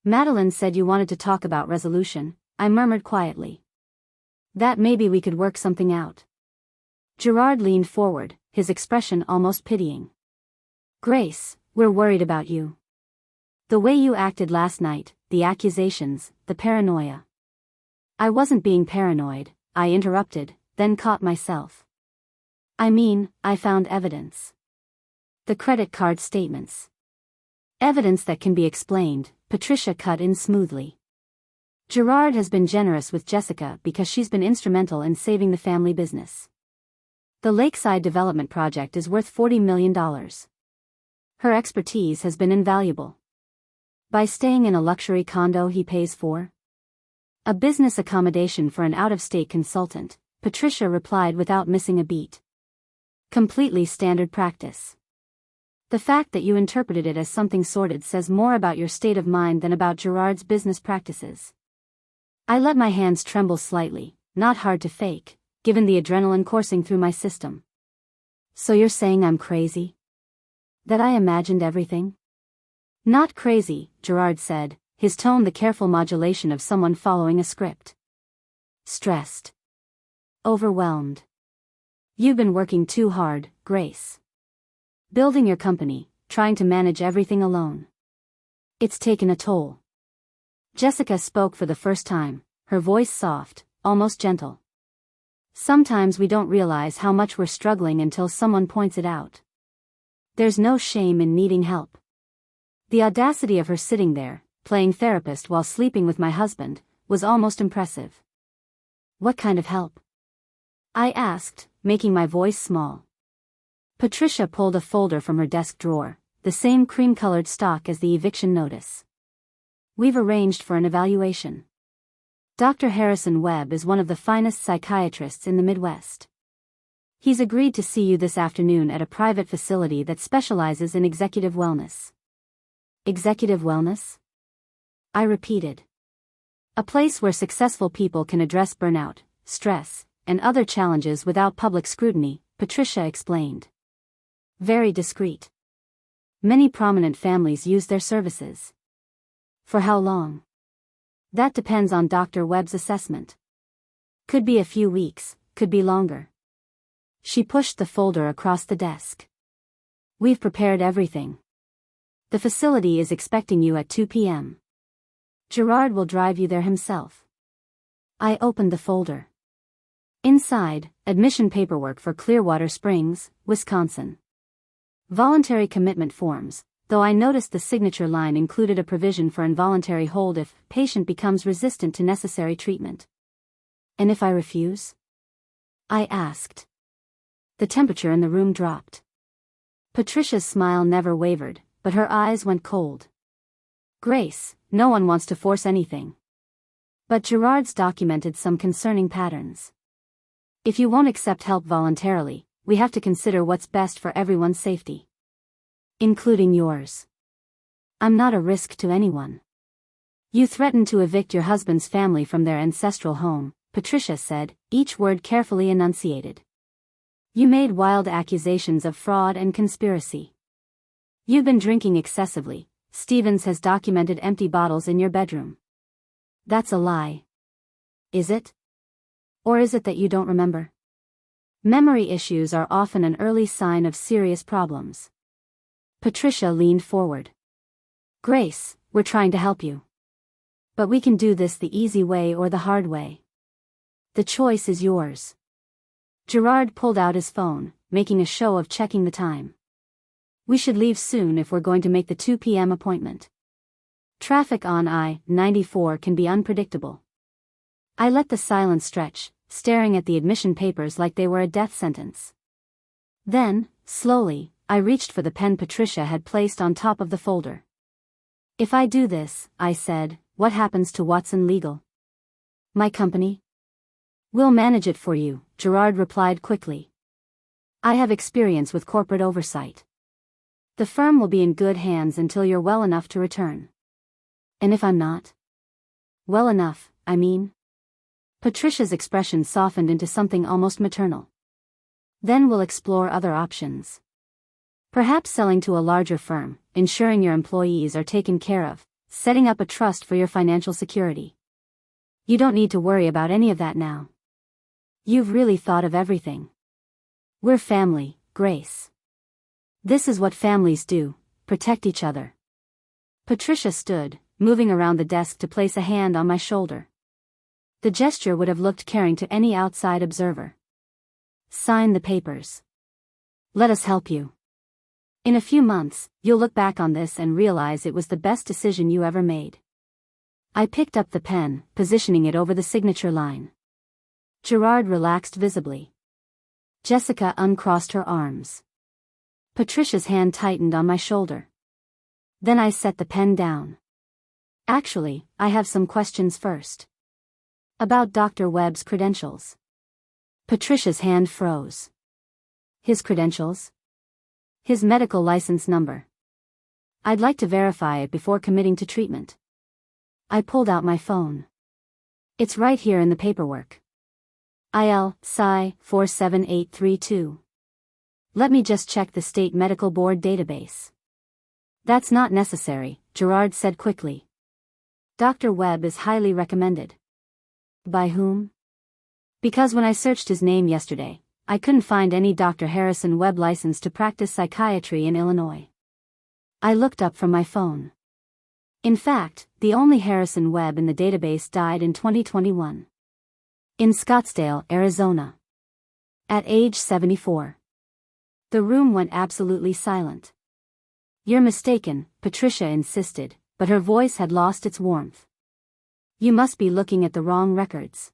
"Madeline said you wanted to talk about resolution," I murmured quietly. "That maybe we could work something out." Gerard leaned forward, his expression almost pitying. "Grace, we're worried about you. The way you acted last night, the accusations, the paranoia." "I wasn't being paranoid," I interrupted, then caught myself. "I mean, I found evidence. The credit card statements. Evidence that can be explained," Patricia cut in smoothly. "Gerard has been generous with Jessica because she's been instrumental in saving the family business. The Lakeside Development Project is worth $40 million. Her expertise has been invaluable. By staying in a luxury condo he pays for? A business accommodation for an out-of-state consultant," Patricia replied without missing a beat. "Completely standard practice. The fact that you interpreted it as something sordid says more about your state of mind than about Gerard's business practices." I let my hands tremble slightly, not hard to fake, given the adrenaline coursing through my system. "So you're saying I'm crazy? That I imagined everything?" "Not crazy," Gerard said, his tone the careful modulation of someone following a script. "Stressed. Overwhelmed. You've been working too hard, Grace. Building your company, trying to manage everything alone. It's taken a toll." Jessica spoke for the first time, her voice soft, almost gentle. "Sometimes we don't realize how much we're struggling until someone points it out. There's no shame in needing help." The audacity of her sitting there, playing therapist while sleeping with my husband, was almost impressive. "What kind of help?" I asked, making my voice small. Patricia pulled a folder from her desk drawer, the same cream-colored stock as the eviction notice. "We've arranged for an evaluation. Dr. Harrison Webb is one of the finest psychiatrists in the Midwest. He's agreed to see you this afternoon at a private facility that specializes in executive wellness." "Executive wellness?" I repeated. "A place where successful people can address burnout, stress, and other challenges without public scrutiny," Patricia explained. "Very discreet. Many prominent families use their services." "For how long?" "That depends on Dr. Webb's assessment. Could be a few weeks, could be longer." She pushed the folder across the desk. "We've prepared everything. The facility is expecting you at 2 p.m. Gerard will drive you there himself." I opened the folder. Inside, admission paperwork for Clearwater Springs, Wisconsin. Voluntary commitment forms, though I noticed the signature line included a provision for involuntary hold if patient becomes resistant to necessary treatment. "And if I refuse?" I asked. The temperature in the room dropped. Patricia's smile never wavered, but her eyes went cold. Grace, no one wants to force anything. But Gerard's documented some concerning patterns. If you won't accept help voluntarily, we have to consider what's best for everyone's safety. Including yours. I'm not a risk to anyone. You threatened to evict your husband's family from their ancestral home, Patricia said, each word carefully enunciated. You made wild accusations of fraud and conspiracy. You've been drinking excessively. Stevens has documented empty bottles in your bedroom. That's a lie. Is it? Or is it that you don't remember? Memory issues are often an early sign of serious problems. Patricia leaned forward. Grace, we're trying to help you. But we can do this the easy way or the hard way. The choice is yours. Gerard pulled out his phone, making a show of checking the time. We should leave soon if we're going to make the 2 p.m. appointment. Traffic on I-94 can be unpredictable. I let the silence stretch, staring at the admission papers like they were a death sentence. Then, slowly, I reached for the pen Patricia had placed on top of the folder. If I do this, I said, what happens to Watson Legal? My company? We'll manage it for you, Gerard replied quickly. I have experience with corporate oversight. The firm will be in good hands until you're well enough to return. And if I'm not? Well enough, I mean. Patricia's expression softened into something almost maternal. Then we'll explore other options. Perhaps selling to a larger firm, ensuring your employees are taken care of, setting up a trust for your financial security. You don't need to worry about any of that now. You've really thought of everything. We're family, Grace. This is what families do, protect each other. Patricia stood, moving around the desk to place a hand on my shoulder. The gesture would have looked caring to any outside observer. Sign the papers. Let us help you. In a few months, you'll look back on this and realize it was the best decision you ever made. I picked up the pen, positioning it over the signature line. Gerard relaxed visibly. Jessica uncrossed her arms. Patricia's hand tightened on my shoulder. Then I set the pen down. Actually, I have some questions first. About Dr. Webb's credentials. Patricia's hand froze. His credentials? His medical license number. I'd like to verify it before committing to treatment. I pulled out my phone. It's right here in the paperwork. IL, Psi, 47832. Let me just check the State Medical Board database. That's not necessary, Gerard said quickly. Dr. Webb is highly recommended. By whom? Because when I searched his name yesterday, I couldn't find any Dr. Harrison Webb licensed to practice psychiatry in Illinois. I looked up from my phone. In fact, the only Harrison Webb in the database died in 2021. In Scottsdale, Arizona. At age 74. The room went absolutely silent. You're mistaken, Patricia insisted, but her voice had lost its warmth. You must be looking at the wrong records.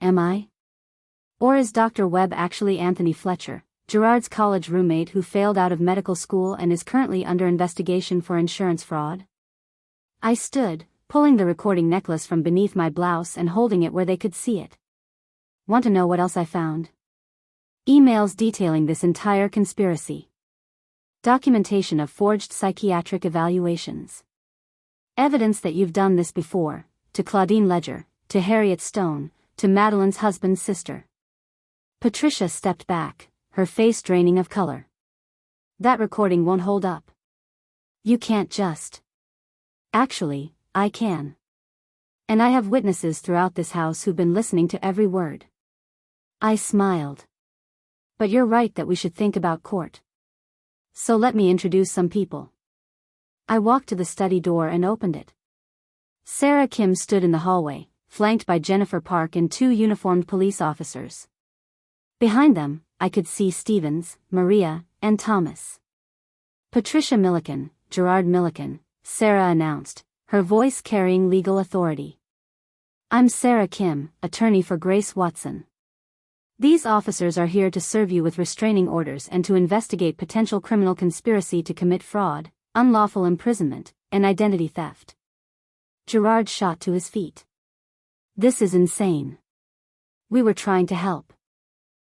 Am I? Or is Dr. Webb actually Anthony Fletcher, Gerard's college roommate who failed out of medical school and is currently under investigation for insurance fraud? I stood, pulling the recording necklace from beneath my blouse and holding it where they could see it. Want to know what else I found? Emails detailing this entire conspiracy. Documentation of forged psychiatric evaluations. Evidence that you've done this before, to Claudine Ledger, to Harriet Stone, to Madeline's husband's sister. Patricia stepped back, her face draining of color. That recording won't hold up. You can't just. Actually, I can. And I have witnesses throughout this house who've been listening to every word. I smiled. But you're right that we should think about court. So let me introduce some people. I walked to the study door and opened it. Sarah Kim stood in the hallway, flanked by Jennifer Park and 2 uniformed police officers. Behind them, I could see Stevens, Maria, and Thomas. Patricia Miliken, Gerard Miliken, Sarah announced, her voice carrying legal authority. I'm Sarah Kim, attorney for Grace Watson. These officers are here to serve you with restraining orders and to investigate potential criminal conspiracy to commit fraud, unlawful imprisonment, an identity theft. Gerard shot to his feet. This is insane. We were trying to help.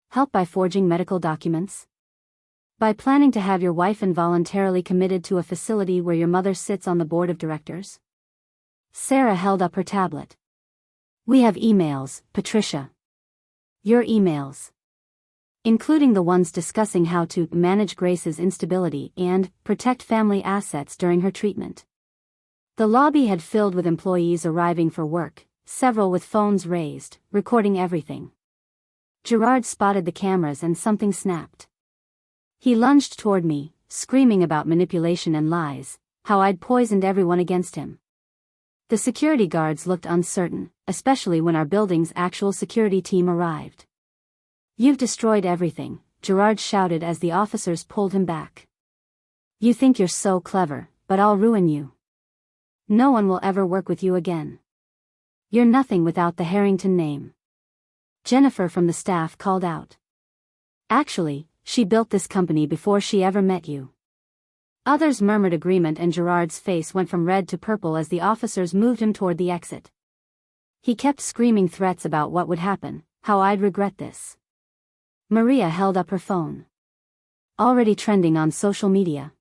Help by forging medical documents? By planning to have your wife involuntarily committed to a facility where your mother sits on the board of directors? Sarah held up her tablet. We have emails, Patricia. Your emails. Including the ones discussing how to manage Grace's instability and protect family assets during her treatment. The lobby had filled with employees arriving for work, several with phones raised, recording everything. Gerard spotted the cameras and something snapped. He lunged toward me, screaming about manipulation and lies, how I'd poisoned everyone against him. The security guards looked uncertain, especially when our building's actual security team arrived. You've destroyed everything, Gerard shouted as the officers pulled him back. You think you're so clever, but I'll ruin you. No one will ever work with you again. You're nothing without the Harrington name. Jennifer from the staff called out. Actually, she built this company before she ever met you. Others murmured agreement and Gerard's face went from red to purple as the officers moved him toward the exit. He kept screaming threats about what would happen, how I'd regret this. Maria held up her phone. Already trending on social media.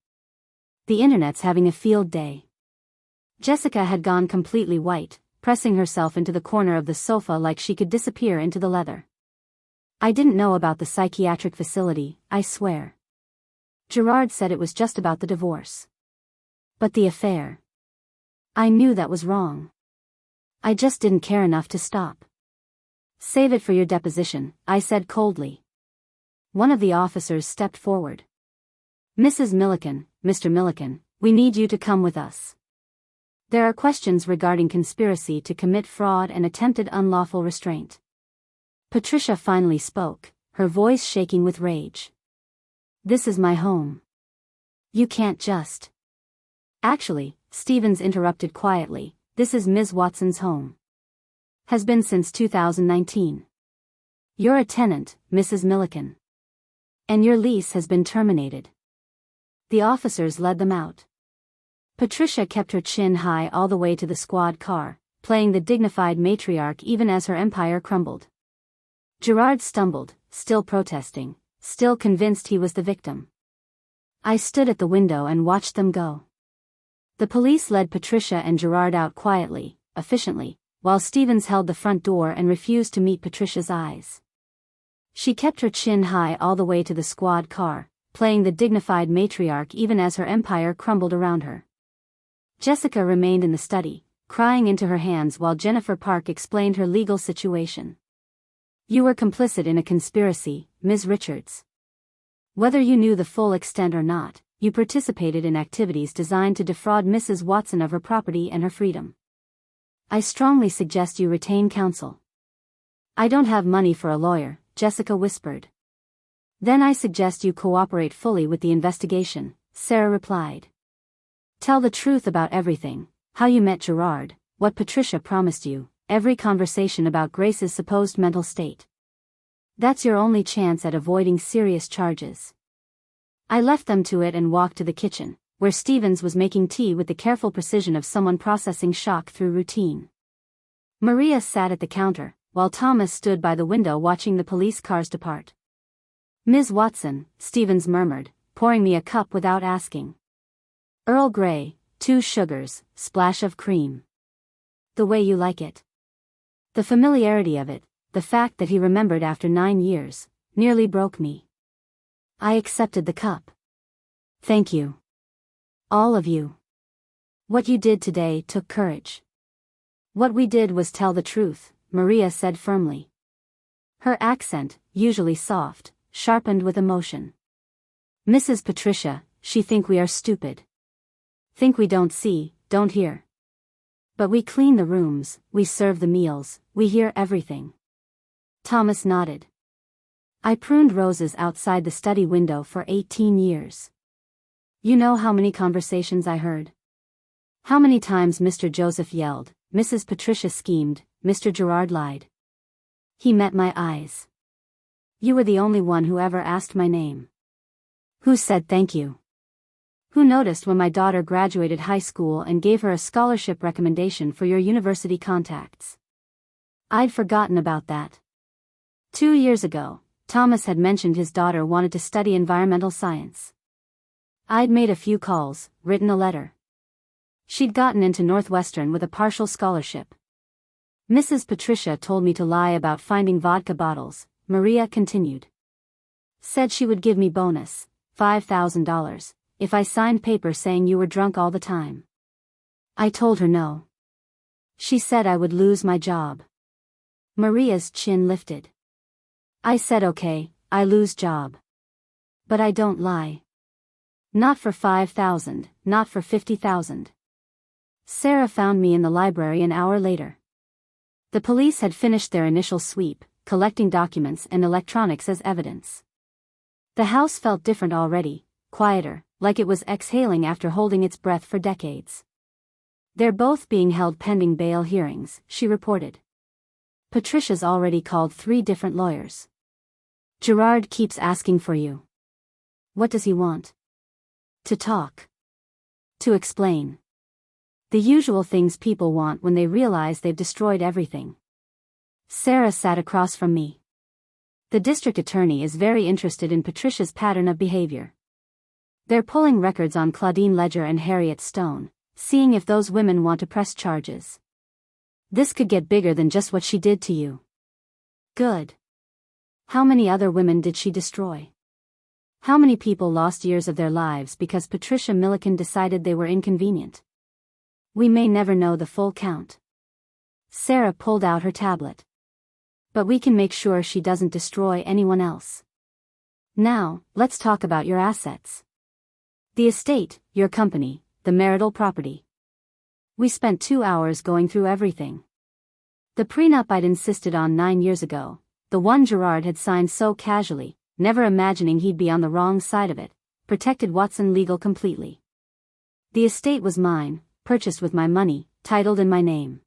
The internet's having a field day. Jessica had gone completely white, pressing herself into the corner of the sofa like she could disappear into the leather. I didn't know about the psychiatric facility, I swear. Gerard said it was just about the divorce. But the affair. I knew that was wrong. I just didn't care enough to stop. Save it for your deposition, I said coldly. One of the officers stepped forward. Mrs. Miliken, Mr. Miliken, we need you to come with us. There are questions regarding conspiracy to commit fraud and attempted unlawful restraint. Patricia finally spoke, her voice shaking with rage. This is my home. You can't just. Actually, Stevens interrupted quietly, this is Ms. Watson's home. Has been since 2019. You're a tenant, Mrs. Miliken. And your lease has been terminated. The officers led them out. Patricia kept her chin high all the way to the squad car, playing the dignified matriarch even as her empire crumbled. Gerard stumbled, still protesting, still convinced he was the victim. I stood at the window and watched them go. The police led Patricia and Gerard out quietly, efficiently, while Stevens held the front door and refused to meet Patricia's eyes. She kept her chin high all the way to the squad car, playing the dignified matriarch even as her empire crumbled around her. Jessica remained in the study, crying into her hands while Jennifer Park explained her legal situation. You were complicit in a conspiracy, Ms. Richards. Whether you knew the full extent or not, you participated in activities designed to defraud Mrs. Watson of her property and her freedom. I strongly suggest you retain counsel. I don't have money for a lawyer, Jessica whispered. Then I suggest you cooperate fully with the investigation, Sarah replied. Tell the truth about everything, how you met Gerard, what Patricia promised you, every conversation about Grace's supposed mental state. That's your only chance at avoiding serious charges. I left them to it and walked to the kitchen, where Stevens was making tea with the careful precision of someone processing shock through routine. Maria sat at the counter, while Thomas stood by the window watching the police cars depart. Ms. Watson, Stevens murmured, pouring me a cup without asking. Earl Grey, 2 sugars, splash of cream. The way you like it. The familiarity of it, the fact that he remembered after 9 years, nearly broke me. I accepted the cup. Thank you. All of you. What you did today took courage. What we did was tell the truth, Maria said firmly. Her accent, usually soft, sharpened with emotion. Mrs. Patricia, she think we are stupid. Think we don't see, don't hear. But we clean the rooms, we serve the meals, we hear everything. Thomas nodded. I pruned roses outside the study window for 18 years. You know how many conversations I heard? How many times Mr. Joseph yelled, Mrs. Patricia schemed, Mr. Gerard lied. He met my eyes. You were the only one who ever asked my name. Who said thank you? Who noticed when my daughter graduated high school and gave her a scholarship recommendation for your university contacts? I'd forgotten about that. 2 years ago, Thomas had mentioned his daughter wanted to study environmental science. I'd made a few calls, written a letter. She'd gotten into Northwestern with a partial scholarship. Mrs. Patricia told me to lie about finding vodka bottles, Maria continued. Said she would give me bonus, $5,000, if I signed paper saying you were drunk all the time. I told her no. She said I would lose my job. Maria's chin lifted. I said okay, I lose job. But I don't lie. Not for 5,000, not for 50,000. Sarah found me in the library an hour later. The police had finished their initial sweep, collecting documents and electronics as evidence. The house felt different already, quieter, like it was exhaling after holding its breath for decades. They're both being held pending bail hearings, she reported. Patricia's already called 3 different lawyers. Gerard keeps asking for you. What does he want? To talk. To explain. The usual things people want when they realize they've destroyed everything. Sarah sat across from me. The district attorney is very interested in Patricia's pattern of behavior. They're pulling records on Claudine Ledger and Harriet Stone, seeing if those women want to press charges. This could get bigger than just what she did to you. Good. How many other women did she destroy? How many people lost years of their lives because Patricia Miliken decided they were inconvenient? We may never know the full count. Sarah pulled out her tablet. But we can make sure she doesn't destroy anyone else. Now, let's talk about your assets. The estate, your company, the marital property. We spent 2 hours going through everything. The prenup I'd insisted on 9 years ago, the one Gerard had signed so casually, never imagining he'd be on the wrong side of it, protected Watson Legal completely. The estate was mine, purchased with my money, titled in my name.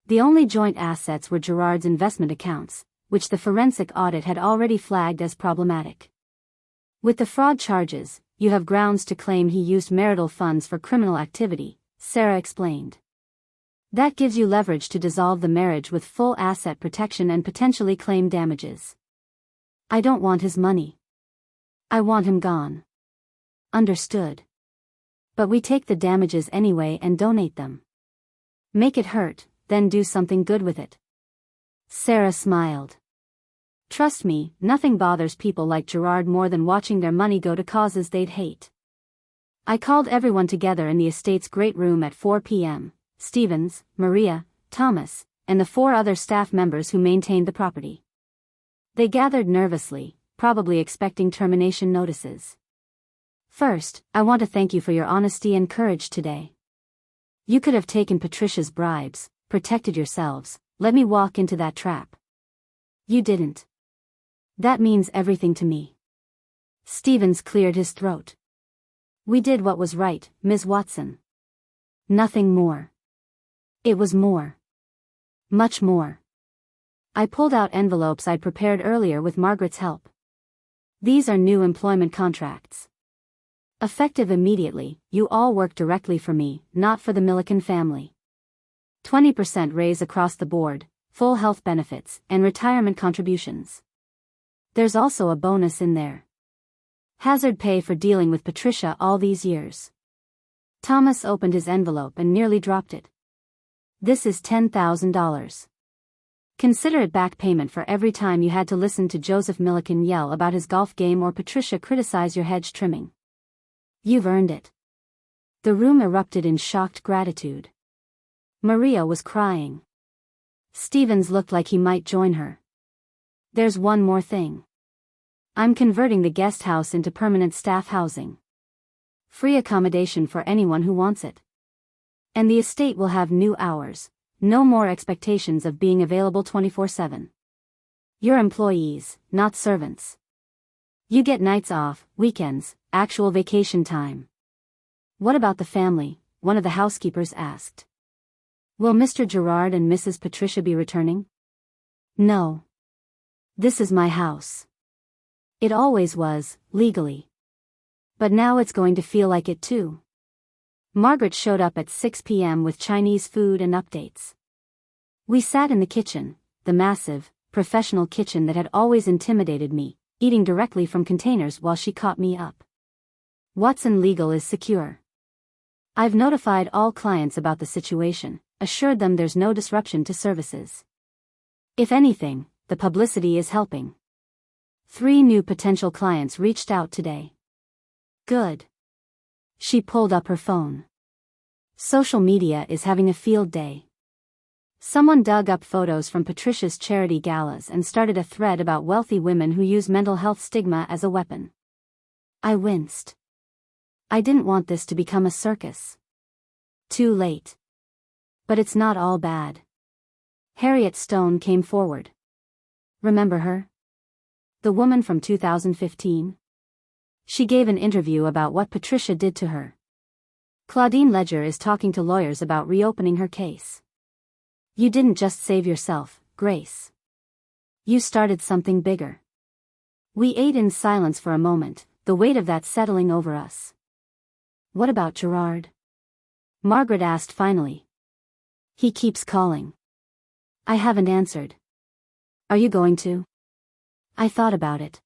The only joint assets were Gerard's investment accounts, which the forensic audit had already flagged as problematic. With the fraud charges, you have grounds to claim he used marital funds for criminal activity, Sarah explained. That gives you leverage to dissolve the marriage with full asset protection and potentially claim damages. I don't want his money. I want him gone. Understood. But we take the damages anyway and donate them. Make it hurt, then do something good with it. Sarah smiled. Trust me, nothing bothers people like Gerard more than watching their money go to causes they'd hate. I called everyone together in the estate's great room at 4 p.m., Stevens, Maria, Thomas, and the 4 other staff members who maintained the property. They gathered nervously, probably expecting termination notices. First, I want to thank you for your honesty and courage today. You could have taken Patricia's bribes, protected yourselves, let me walk into that trap. You didn't. That means everything to me. Stevens cleared his throat. We did what was right, Ms. Watson. Nothing more. It was more. Much more. I pulled out envelopes I'd prepared earlier with Margaret's help. These are new employment contracts. Effective immediately, you all work directly for me, not for the Miliken family. 20% raise across the board, full health benefits, and retirement contributions. There's also a bonus in there. Hazard pay for dealing with Patricia all these years. Thomas opened his envelope and nearly dropped it. This is $10,000. Consider it back payment for every time you had to listen to Joseph Miliken yell about his golf game or Patricia criticize your hedge trimming. You've earned it. The room erupted in shocked gratitude. Maria was crying. Stevens looked like he might join her. There's one more thing. I'm converting the guest house into permanent staff housing. Free accommodation for anyone who wants it. And the estate will have new hours, no more expectations of being available 24/7. You're employees, not servants. You get nights off, weekends, actual vacation time. What about the family? One of the housekeepers asked. Will Mr. Gerard and Mrs. Patricia be returning? No. This is my house. It always was, legally. But now it's going to feel like it too. Margaret showed up at 6 p.m. with Chinese food and updates. We sat in the kitchen, the massive, professional kitchen that had always intimidated me, eating directly from containers while she caught me up. Watson Legal is secure. I've notified all clients about the situation, assured them there's no disruption to services. If anything, the publicity is helping. 3 new potential clients reached out today. Good. She pulled up her phone. Social media is having a field day. Someone dug up photos from Patricia's charity galas and started a thread about wealthy women who use mental health stigma as a weapon. I winced. I didn't want this to become a circus. Too late. But it's not all bad. Harriet Stone came forward. Remember her? The woman from 2015? She gave an interview about what Patricia did to her. Claudine Ledger is talking to lawyers about reopening her case. You didn't just save yourself, Grace. You started something bigger. We ate in silence for a moment, the weight of that settling over us. What about Gerard? Margaret asked finally. He keeps calling. I haven't answered. Are you going to? I thought about it.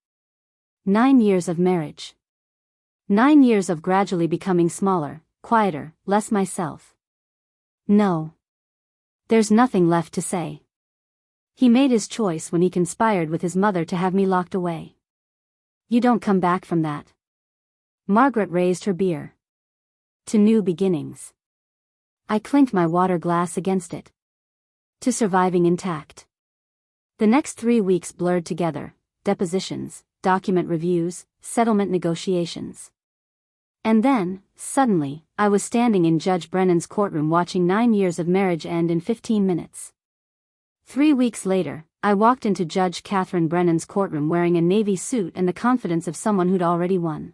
9 years of marriage. 9 years of gradually becoming smaller, quieter, less myself. No. There's nothing left to say. He made his choice when he conspired with his mother to have me locked away. You don't come back from that. Margaret raised her beer. To new beginnings. I clinked my water glass against it. To surviving intact. The next 3 weeks blurred together, depositions, document reviews, settlement negotiations. And then, suddenly, I was standing in Judge Brennan's courtroom watching 9 years of marriage end in 15 minutes. 3 weeks later, I walked into Judge Catherine Brennan's courtroom wearing a navy suit and the confidence of someone who'd already won.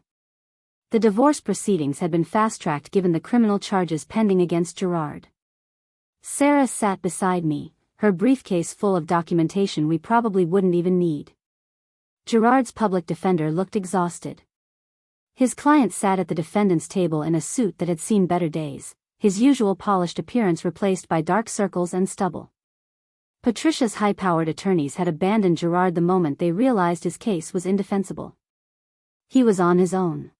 The divorce proceedings had been fast-tracked given the criminal charges pending against Gerard. Sarah sat beside me, her briefcase full of documentation we probably wouldn't even need. Gerard's public defender looked exhausted. His client sat at the defendant's table in a suit that had seen better days, his usual polished appearance replaced by dark circles and stubble. Patricia's high-powered attorneys had abandoned Gerard the moment they realized his case was indefensible. He was on his own.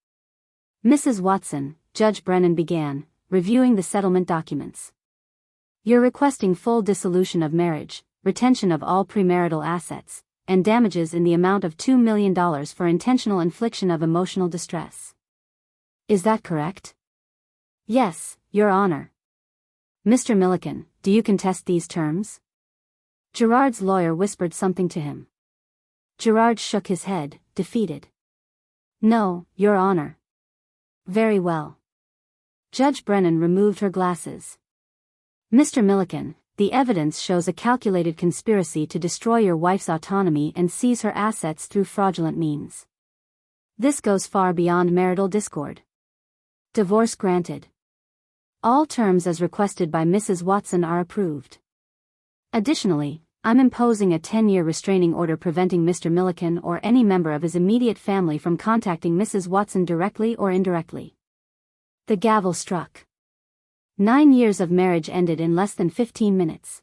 Mrs. Watson, Judge Brennan began, reviewing the settlement documents. You're requesting full dissolution of marriage, retention of all premarital assets, and damages in the amount of $2 million for intentional infliction of emotional distress. Is that correct? Yes, Your Honor. Mr. Miliken, do you contest these terms? Gerard's lawyer whispered something to him. Gerard shook his head, defeated. No, Your Honor. Very well. Judge Brennan removed her glasses. Mr. Miliken, the evidence shows a calculated conspiracy to destroy your wife's autonomy and seize her assets through fraudulent means. This goes far beyond marital discord. Divorce granted. All terms as requested by Mrs. Watson are approved. Additionally, I'm imposing a 10-year restraining order preventing Mr. Miliken or any member of his immediate family from contacting Mrs. Watson directly or indirectly. The gavel struck. 9 years of marriage ended in less than 15 minutes.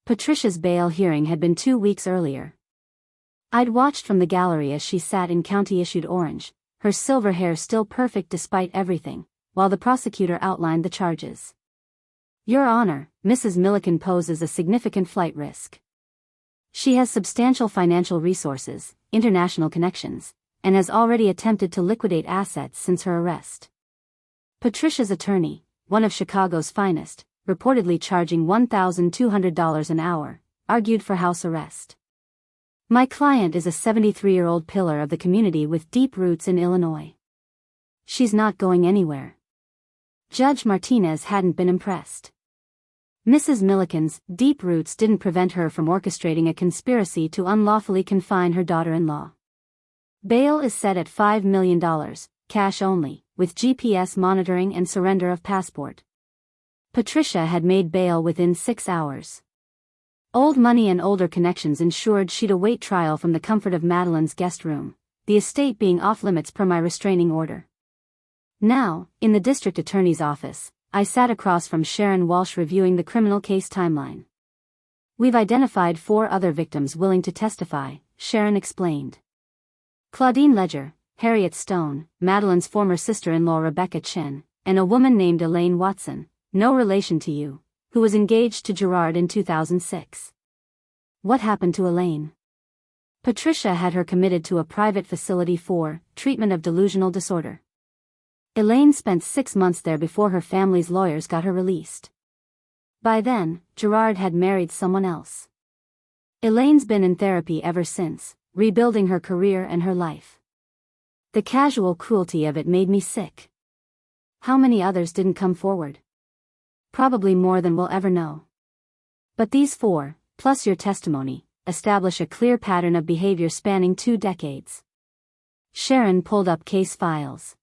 Patricia's bail hearing had been 2 weeks earlier. I'd watched from the gallery as she sat in county-issued orange, her silver hair still perfect despite everything, while the prosecutor outlined the charges. Your Honor, Mrs. Miliken poses a significant flight risk. She has substantial financial resources, international connections, and has already attempted to liquidate assets since her arrest. Patricia's attorney, one of Chicago's finest, reportedly charging $1,200 an hour, argued for house arrest. My client is a 73-year-old pillar of the community with deep roots in Illinois. She's not going anywhere. Judge Martinez hadn't been impressed. Mrs. Miliken's deep roots didn't prevent her from orchestrating a conspiracy to unlawfully confine her daughter-in-law. Bail is set at $5 million, cash only, with GPS monitoring and surrender of passport. Patricia had made bail within 6 hours. Old money and older connections ensured she'd await trial from the comfort of Madeline's guest room, the estate being off-limits per my restraining order. Now, in the district attorney's office, I sat across from Sharon Walsh reviewing the criminal case timeline. We've identified 4 other victims willing to testify, Sharon explained. Claudine Ledger, Harriet Stone, Madeline's former sister-in-law Rebecca Chen, and a woman named Elaine Watson, no relation to you, who was engaged to Gerard in 2006. What happened to Elaine? Patricia had her committed to a private facility for treatment of delusional disorder. Elaine spent 6 months there before her family's lawyers got her released. By then, Gerard had married someone else. Elaine's been in therapy ever since, rebuilding her career and her life. The casual cruelty of it made me sick. How many others didn't come forward? Probably more than we'll ever know. But these 4, plus your testimony, establish a clear pattern of behavior spanning 2 decades. Sharon pulled up case files.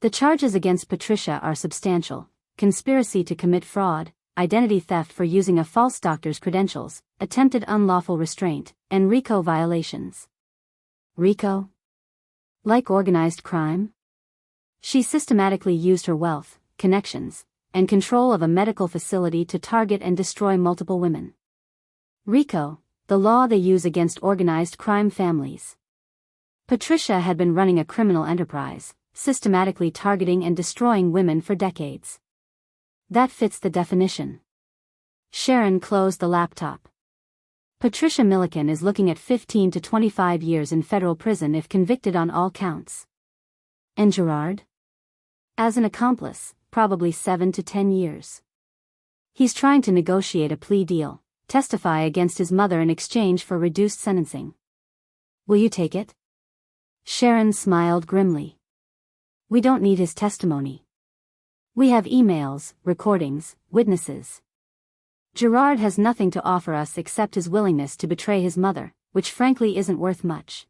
The charges against Patricia are substantial: conspiracy to commit fraud, identity theft for using a false doctor's credentials, attempted unlawful restraint, and RICO violations. RICO? Like organized crime? She systematically used her wealth, connections, and control of a medical facility to target and destroy multiple women. RICO, the law they use against organized crime families. Patricia had been running a criminal enterprise, systematically targeting and destroying women for decades. That fits the definition. Sharon closed the laptop. Patricia Miliken is looking at 15 to 25 years in federal prison if convicted on all counts. And Gerard? As an accomplice, probably 7 to 10 years. He's trying to negotiate a plea deal, testify against his mother in exchange for reduced sentencing. Will you take it? Sharon smiled grimly. We don't need his testimony. We have emails, recordings, witnesses. Gerard has nothing to offer us except his willingness to betray his mother, which frankly isn't worth much.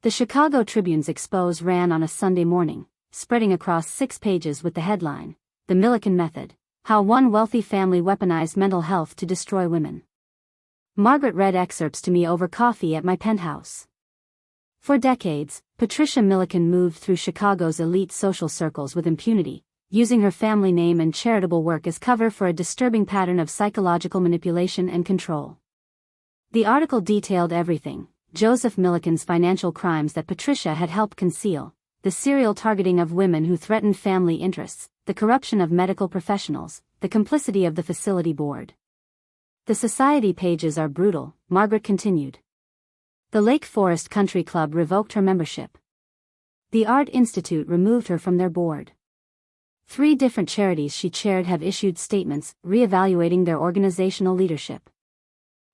The Chicago Tribune's expose ran on a Sunday morning, spreading across 6 pages with the headline, "The Miliken Method: How One Wealthy Family Weaponized Mental Health to Destroy Women." Margaret read excerpts to me over coffee at my penthouse. For decades, Patricia Miliken moved through Chicago's elite social circles with impunity, using her family name and charitable work as cover for a disturbing pattern of psychological manipulation and control. The article detailed everything: Joseph Miliken's financial crimes that Patricia had helped conceal, the serial targeting of women who threatened family interests, the corruption of medical professionals, the complicity of the facility board. The society pages are brutal, Margaret continued. The Lake Forest Country Club revoked her membership. The Art Institute removed her from their board. 3 different charities she chaired have issued statements, re-evaluating their organizational leadership.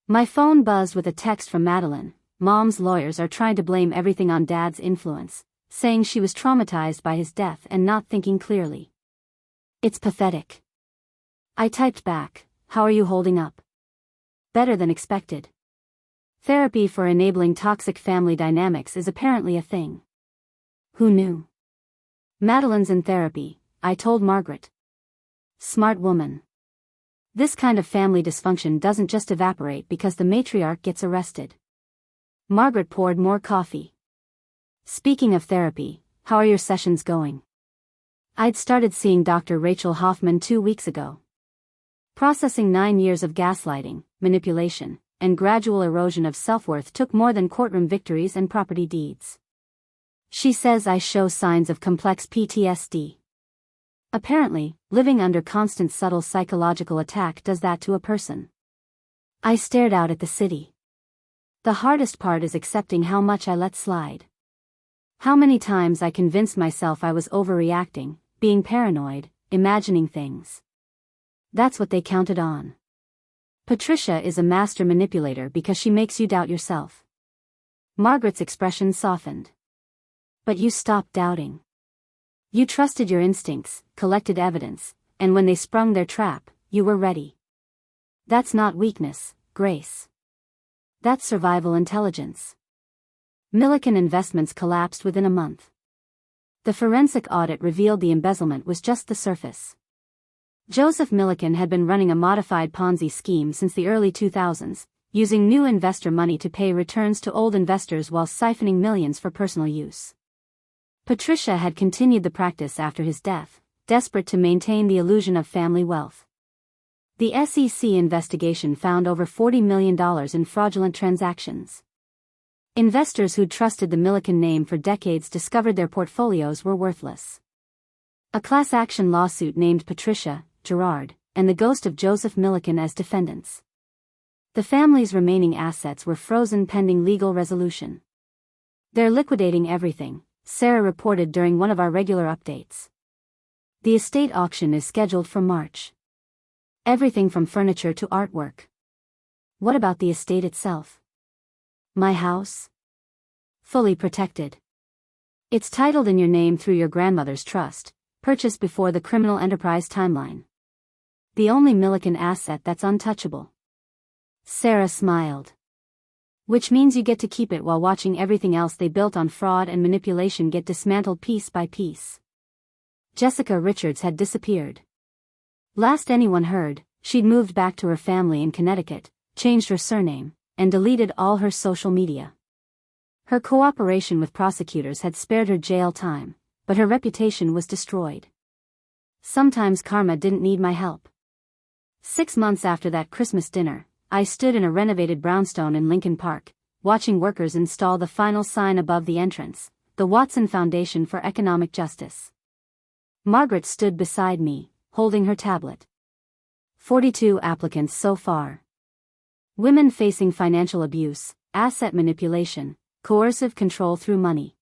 My phone buzzed with a text from Madeline. Mom's lawyers are trying to blame everything on Dad's influence, saying she was traumatized by his death and not thinking clearly. It's pathetic. I typed back, "How are you holding up?" Better than expected. Therapy for enabling toxic family dynamics is apparently a thing. Who knew? Madeline's in therapy, I told Margaret. Smart woman. This kind of family dysfunction doesn't just evaporate because the matriarch gets arrested. Margaret poured more coffee. Speaking of therapy, how are your sessions going? I'd started seeing Dr. Rachel Hoffman 2 weeks ago. Processing 9 years of gaslighting, manipulation, and gradual erosion of self-worth took more than courtroom victories and property deeds. She says I show signs of complex PTSD. Apparently, living under constant subtle psychological attack does that to a person. I stared out at the city. The hardest part is accepting how much I let slide. How many times I convinced myself I was overreacting, being paranoid, imagining things. That's what they counted on. Patricia is a master manipulator because she makes you doubt yourself. Margaret's expression softened. But you stopped doubting. You trusted your instincts, collected evidence, and when they sprung their trap, you were ready. That's not weakness, Grace. That's survival intelligence. Miliken Investments collapsed within a month. The forensic audit revealed the embezzlement was just the surface. Joseph Miliken had been running a modified Ponzi scheme since the early 2000s, using new investor money to pay returns to old investors while siphoning millions for personal use. Patricia had continued the practice after his death, desperate to maintain the illusion of family wealth. The SEC investigation found over $40 million in fraudulent transactions. Investors who'd trusted the Miliken name for decades discovered their portfolios were worthless. A class action lawsuit named Patricia, Gerard, and the ghost of Joseph Miliken as defendants. The family's remaining assets were frozen pending legal resolution. "They're liquidating everything," Sarah reported during one of our regular updates. "The estate auction is scheduled for March. Everything from furniture to artwork." "What about the estate itself?" "My house? Fully protected. It's titled in your name through your grandmother's trust, purchased before the criminal enterprise timeline. The only Miliken asset that's untouchable." Sarah smiled. "Which means you get to keep it while watching everything else they built on fraud and manipulation get dismantled piece by piece." Jessica Richards had disappeared. Last anyone heard, she'd moved back to her family in Connecticut, changed her surname, and deleted all her social media. Her cooperation with prosecutors had spared her jail time, but her reputation was destroyed. Sometimes karma didn't need my help. 6 months after that Christmas dinner, I stood in a renovated brownstone in Lincoln Park, watching workers install the final sign above the entrance, the Watson Foundation for Economic Justice. Margaret stood beside me, holding her tablet. 42 applicants so far. Women facing financial abuse, asset manipulation, coercive control through money.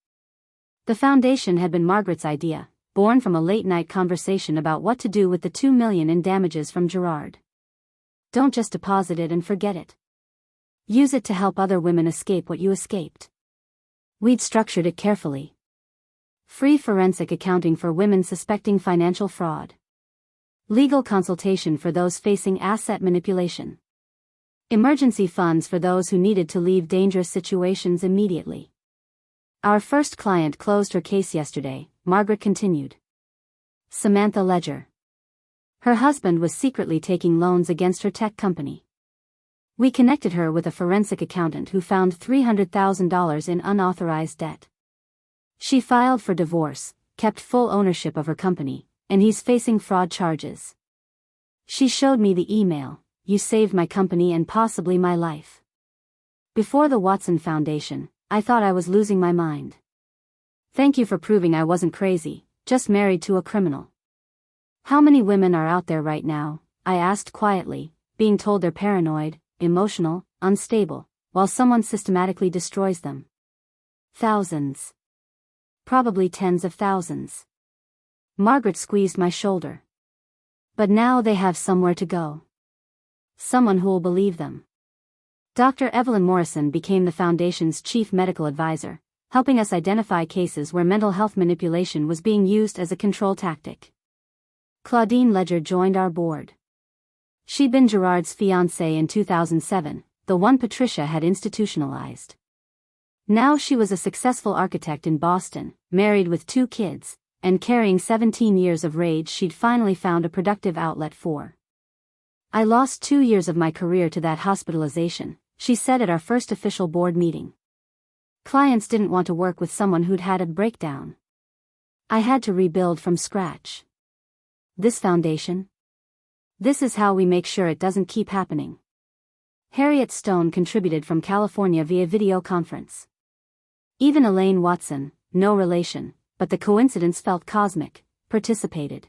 The foundation had been Margaret's idea, born from a late-night conversation about what to do with the $2 million in damages from Gerard. Don't just deposit it and forget it. Use it to help other women escape what you escaped. We'd structured it carefully. Free forensic accounting for women suspecting financial fraud. Legal consultation for those facing asset manipulation. Emergency funds for those who needed to leave dangerous situations immediately. Our first client closed her case yesterday, Margaret continued. Samantha Ledger. Her husband was secretly taking loans against her tech company. We connected her with a forensic accountant who found $300,000 in unauthorized debt. She filed for divorce, kept full ownership of her company, and he's facing fraud charges. She showed me the email. "You saved my company and possibly my life." Before the Watson Foundation, I thought I was losing my mind. Thank you for proving I wasn't crazy, just married to a criminal. How many women are out there right now, I asked quietly, being told they're paranoid, emotional, unstable, while someone systematically destroys them? Thousands. Probably tens of thousands. Margaret squeezed my shoulder. But now they have somewhere to go. Someone who'll believe them. Dr. Evelyn Morrison became the Foundation's chief medical advisor, helping us identify cases where mental health manipulation was being used as a control tactic. Claudine Ledger joined our board. She'd been Gerard's fiancée in 2007, the one Patricia had institutionalized. Now she was a successful architect in Boston, married with 2 kids, and carrying 17 years of rage she'd finally found a productive outlet for. "I lost 2 years of my career to that hospitalization," she said at our first official board meeting. "Clients didn't want to work with someone who'd had a breakdown. I had to rebuild from scratch. This foundation? This is how we make sure it doesn't keep happening." Harriet Stone contributed from California via video conference. Even Elaine Watson, no relation, but the coincidence felt cosmic, participated.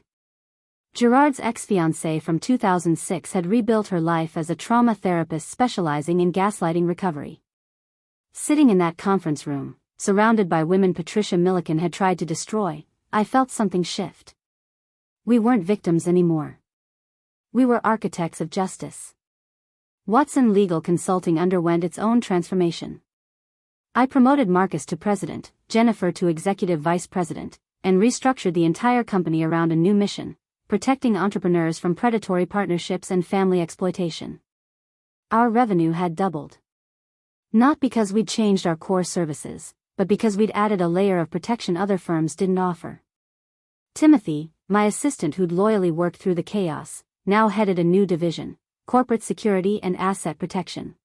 Gerard's ex-fiancée from 2006 had rebuilt her life as a trauma therapist specializing in gaslighting recovery. Sitting in that conference room, surrounded by women Patricia Miliken had tried to destroy, I felt something shift. We weren't victims anymore. We were architects of justice. Watson Legal Consulting underwent its own transformation. I promoted Marcus to president, Jennifer to executive vice president, and restructured the entire company around a new mission: protecting entrepreneurs from predatory partnerships and family exploitation. Our revenue had doubled. Not because we'd changed our core services, but because we'd added a layer of protection other firms didn't offer. Timothy, my assistant who'd loyally worked through the chaos, now headed a new division: corporate security and asset protection.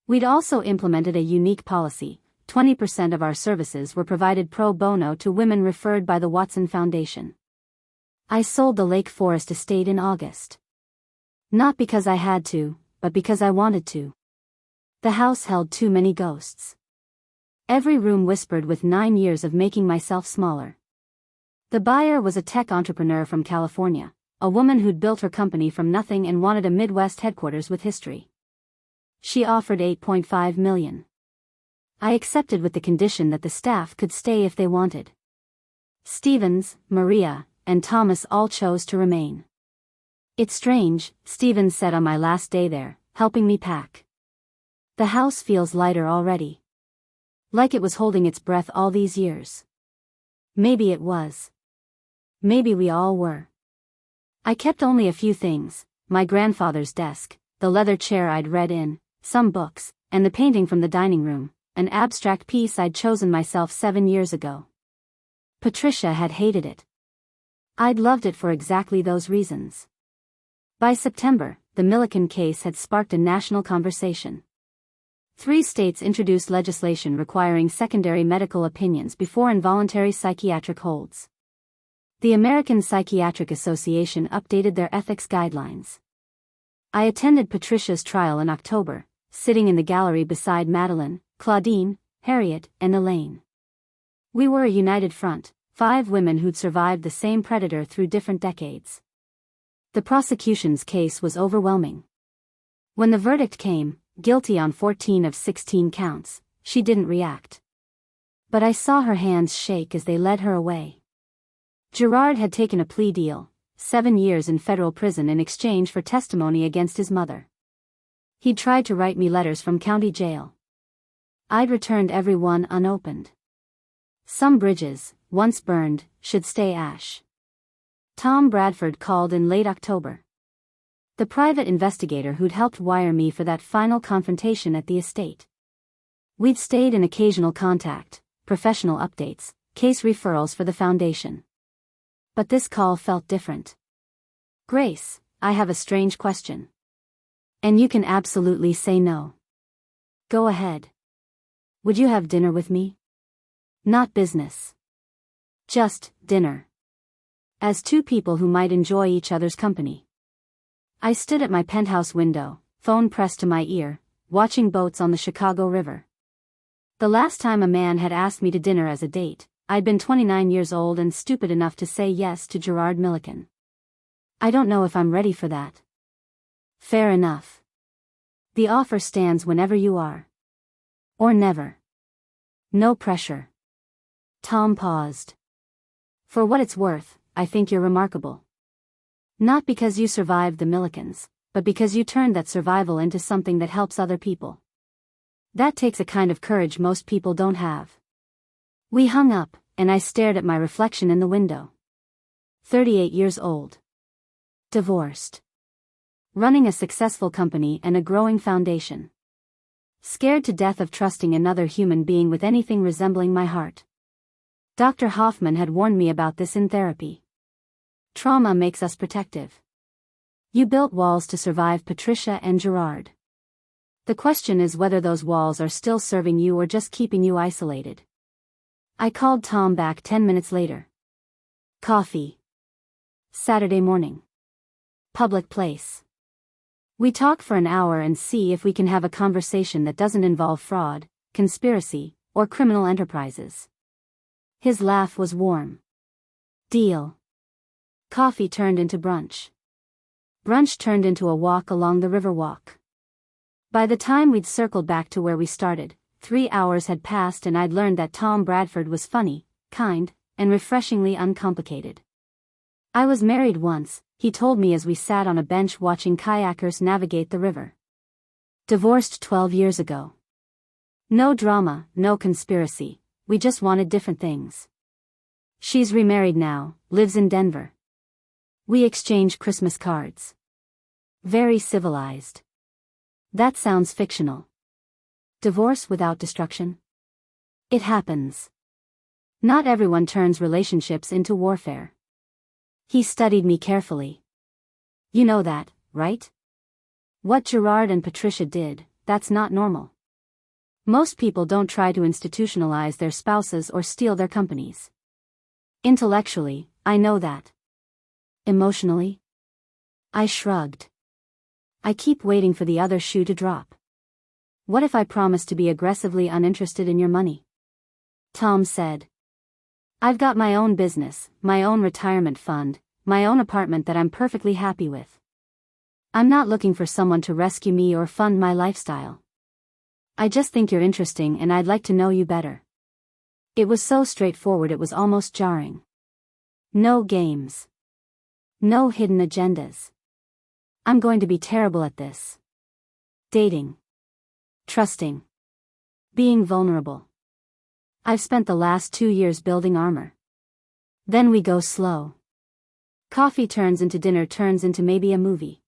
We'd also implemented a unique policy: 20% of our services were provided pro bono to women referred by the Watson Foundation. I sold the Lake Forest estate in August. Not because I had to, but because I wanted to. The house held too many ghosts. Every room whispered with 9 years of making myself smaller. The buyer was a tech entrepreneur from California, a woman who'd built her company from nothing and wanted a Midwest headquarters with history. She offered $8.5 million. I accepted with the condition that the staff could stay if they wanted. Stevens, Maria, and Thomas all chose to remain. "It's strange," Stevens said on my last day there, helping me pack. "The house feels lighter already. Like it was holding its breath all these years." Maybe it was. Maybe we all were. I kept only a few things: my grandfather's desk, the leather chair I'd read in, some books, and the painting from the dining room, an abstract piece I'd chosen myself 7 years ago. Patricia had hated it. I'd loved it for exactly those reasons. By September, the Miliken case had sparked a national conversation. 3 states introduced legislation requiring secondary medical opinions before involuntary psychiatric holds. The American Psychiatric Association updated their ethics guidelines. I attended Patricia's trial in October, sitting in the gallery beside Madeline, Claudine, Harriet, and Elaine. We were a united front, 5 women who'd survived the same predator through different decades. The prosecution's case was overwhelming. When the verdict came, guilty on 14 of 16 counts, she didn't react. But I saw her hands shake as they led her away. Gerard had taken a plea deal, 7 years in federal prison in exchange for testimony against his mother. He'd tried to write me letters from county jail. I'd returned every one unopened. Some bridges, once burned, should stay ash. Tom Bradford called in late October. The private investigator who'd helped wire me for that final confrontation at the estate. We'd stayed in occasional contact, professional updates, case referrals for the foundation. But this call felt different. "Grace, I have a strange question. And you can absolutely say no. Go ahead. Would you have dinner with me? Not business. Just dinner. As 2 people who might enjoy each other's company." I stood at my penthouse window, phone pressed to my ear, watching boats on the Chicago River. The last time a man had asked me to dinner as a date, I'd been 29 years old and stupid enough to say yes to Gerard Miliken. I don't know if I'm ready for that. Fair enough. The offer stands whenever you are. Or never. No pressure. Tom paused. "For what it's worth, I think you're remarkable. Not because you survived the Milikens, but because you turned that survival into something that helps other people. That takes a kind of courage most people don't have." We hung up, and I stared at my reflection in the window. 38 years old. Divorced. Running a successful company and a growing foundation. Scared to death of trusting another human being with anything resembling my heart. Dr. Hoffman had warned me about this in therapy. Trauma makes us protective. You built walls to survive Patricia and Gerard. The question is whether those walls are still serving you or just keeping you isolated. I called Tom back 10 minutes later. Coffee. Saturday morning. Public place. We talk for an hour and see if we can have a conversation that doesn't involve fraud, conspiracy, or criminal enterprises. His laugh was warm. Deal. Coffee turned into brunch. Brunch turned into a walk along the river walk. By the time we'd circled back to where we started, 3 hours had passed and I'd learned that Tom Bradford was funny, kind, and refreshingly uncomplicated. I was married once, he told me as we sat on a bench watching kayakers navigate the river. Divorced 12 years ago. No drama, no conspiracy, we just wanted different things. She's remarried now, lives in Denver. We exchange Christmas cards. Very civilized. That sounds fictional. Divorce without destruction? It happens. Not everyone turns relationships into warfare. He studied me carefully. You know that, right? What Gerard and Patricia did, that's not normal. Most people don't try to institutionalize their spouses or steal their companies. Intellectually, I know that. Emotionally? I shrugged. I keep waiting for the other shoe to drop. What if I promise to be aggressively uninterested in your money? Tom said. I've got my own business, my own retirement fund, my own apartment that I'm perfectly happy with. I'm not looking for someone to rescue me or fund my lifestyle. I just think you're interesting and I'd like to know you better. It was so straightforward it was almost jarring. No games. No hidden agendas. I'm going to be terrible at this. Dating. Trusting. Being vulnerable. I've spent the last 2 years building armor. Then we go slow. Coffee turns into dinner, turns into maybe a movie.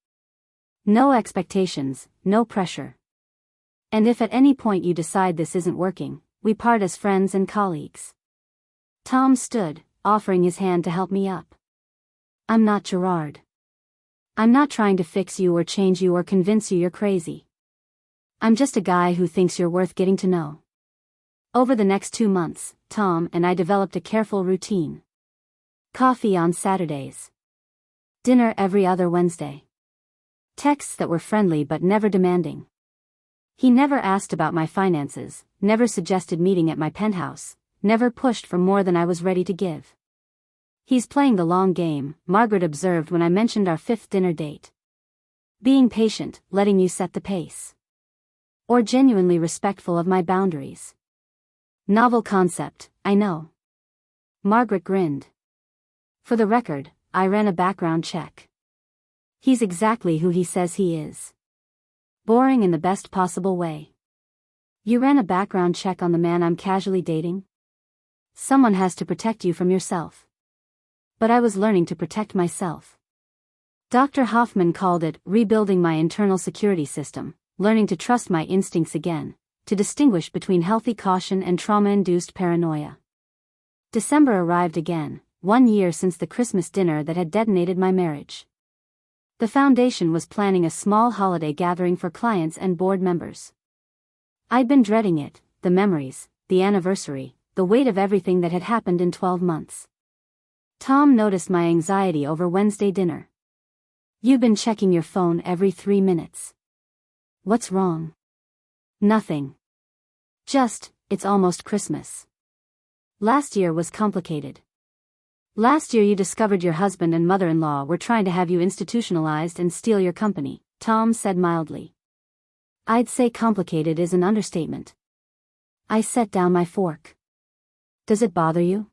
No expectations, no pressure. And if at any point you decide this isn't working, we part as friends and colleagues. Tom stood, offering his hand to help me up. I'm not Gerard. I'm not trying to fix you or change you or convince you you're crazy. I'm just a guy who thinks you're worth getting to know. Over the next 2 months, Tom and I developed a careful routine. Coffee on Saturdays. Dinner every other Wednesday. Texts that were friendly but never demanding. He never asked about my finances, never suggested meeting at my penthouse, never pushed for more than I was ready to give. He's playing the long game, Margaret observed when I mentioned our 5th dinner date. Being patient, letting you set the pace. Or genuinely respectful of my boundaries. Novel concept, I know. Margaret grinned. For the record, I ran a background check. He's exactly who he says he is. Boring in the best possible way. You ran a background check on the man I'm casually dating? Someone has to protect you from yourself. But I was learning to protect myself. Dr. Hoffman called it rebuilding my internal security system, learning to trust my instincts again, to distinguish between healthy caution and trauma-induced paranoia. December arrived again, 1 year since the Christmas dinner that had detonated my marriage. The foundation was planning a small holiday gathering for clients and board members. I'd been dreading it, the memories, the anniversary, the weight of everything that had happened in 12 months. Tom noticed my anxiety over Wednesday dinner. You've been checking your phone every 3 minutes. What's wrong? Nothing. Just, it's almost Christmas. Last year was complicated. Last year you discovered your husband and mother-in-law were trying to have you institutionalized and steal your company, Tom said mildly. I'd say complicated is an understatement. I set down my fork. Does it bother you?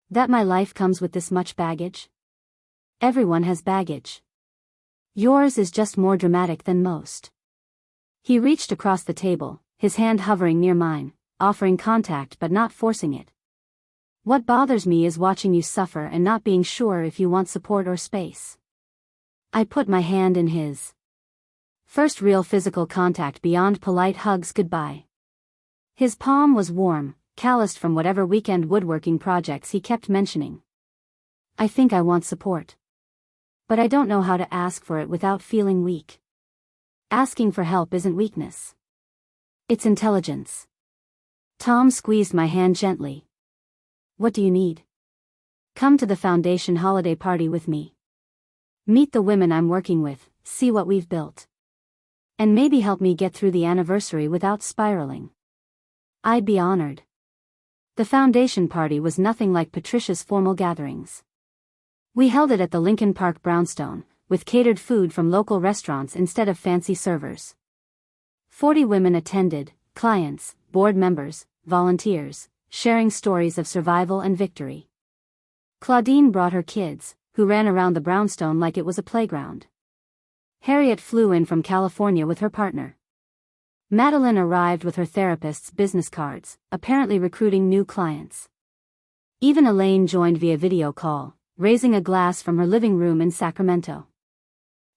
That my life comes with this much baggage? Everyone has baggage. Yours is just more dramatic than most. He reached across the table, his hand hovering near mine, offering contact but not forcing it. What bothers me is watching you suffer and not being sure if you want support or space. I put my hand in his. First real physical contact beyond polite hugs goodbye. His palm was warm, calloused from whatever weekend woodworking projects he kept mentioning. I think I want support. But I don't know how to ask for it without feeling weak. Asking for help isn't weakness. It's intelligence. Tom squeezed my hand gently. What do you need? Come to the foundation holiday party with me. Meet the women I'm working with, see what we've built. And maybe help me get through the anniversary without spiraling. I'd be honored. The foundation party was nothing like Patricia's formal gatherings. We held it at the Lincoln Park brownstone, with catered food from local restaurants instead of fancy servers. 40 women attended, clients, board members, volunteers, sharing stories of survival and victory. Claudine brought her kids, who ran around the brownstone like it was a playground. Harriet flew in from California with her partner. Madeline arrived with her therapist's business cards, apparently recruiting new clients. Even Elaine joined via video call, raising a glass from her living room in Sacramento.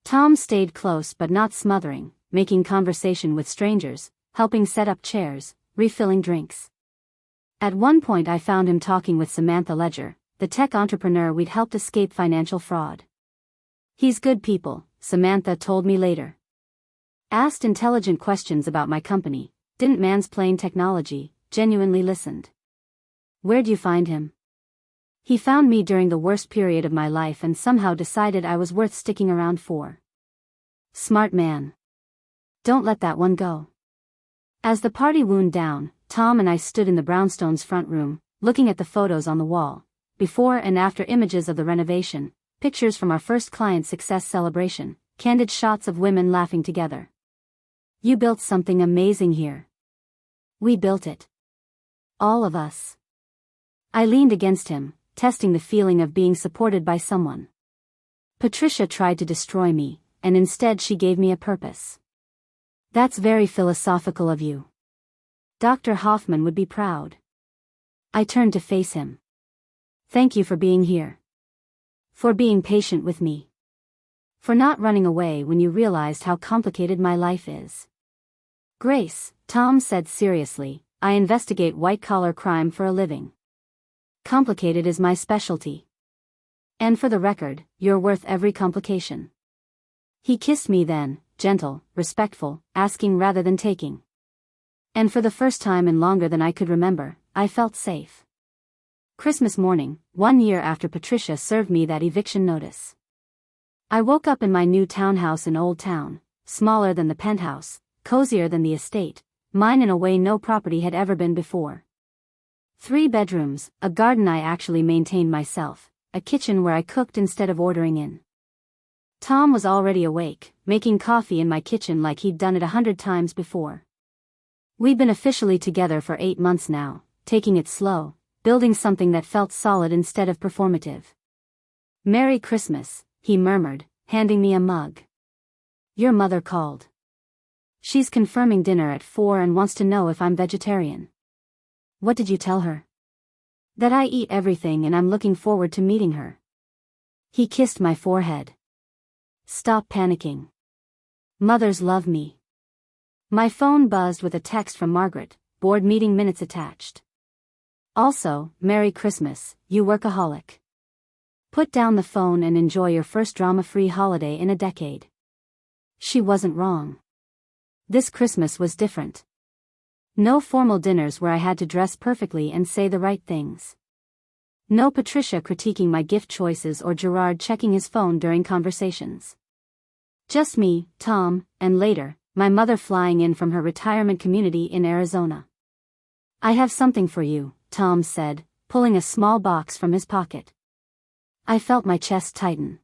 Tom stayed close but not smothering, making conversation with strangers, helping set up chairs, refilling drinks. At one point I found him talking with Samantha Ledger, the tech entrepreneur we'd helped escape financial fraud. He's good people, Samantha told me later. Asked intelligent questions about my company, Didn't mansplain technology, genuinely listened. Where'd you find him? He found me during the worst period of my life and somehow decided I was worth sticking around for. Smart man. Don't let that one go. As the party wound down, Tom and I stood in the brownstones' front room, looking at the photos on the wall, before and after images of the renovation, pictures from our first client success celebration, candid shots of women laughing together. You built something amazing here. We built it. All of us. I leaned against him, testing the feeling of being supported by someone. Patricia tried to destroy me, and instead she gave me a purpose. That's very philosophical of you. Dr. Hoffman would be proud. I turned to face him. Thank you for being here. For being patient with me. For not running away when you realized how complicated my life is. Grace, Tom said seriously, I investigate white-collar crime for a living. Complicated is my specialty. And for the record, you're worth every complication. He kissed me then, gentle, respectful, asking rather than taking. And for the first time in longer than I could remember, I felt safe. Christmas morning, 1 year after Patricia served me that eviction notice. I woke up in my new townhouse in Old Town, smaller than the penthouse, cozier than the estate, mine in a way no property had ever been before. 3 bedrooms, a garden I actually maintained myself, a kitchen where I cooked instead of ordering in. Tom was already awake, making coffee in my kitchen like he'd done it 100 times before. We'd been officially together for 8 months now, taking it slow, building something that felt solid instead of performative. Merry Christmas, he murmured, handing me a mug. Your mother called. She's confirming dinner at 4 and wants to know if I'm vegetarian. What did you tell her? That I eat everything and I'm looking forward to meeting her. He kissed my forehead. Stop panicking. Mothers love me. My phone buzzed with a text from Margaret, board meeting minutes attached. Also, Merry Christmas, you workaholic. Put down the phone and enjoy your first drama-free holiday in a decade. She wasn't wrong. This Christmas was different. No formal dinners where I had to dress perfectly and say the right things. No Patricia critiquing my gift choices or Gerard checking his phone during conversations. Just me, Tom, and later, my mother flying in from her retirement community in Arizona. I have something for you, Tom said, pulling a small box from his pocket. I felt my chest tighten.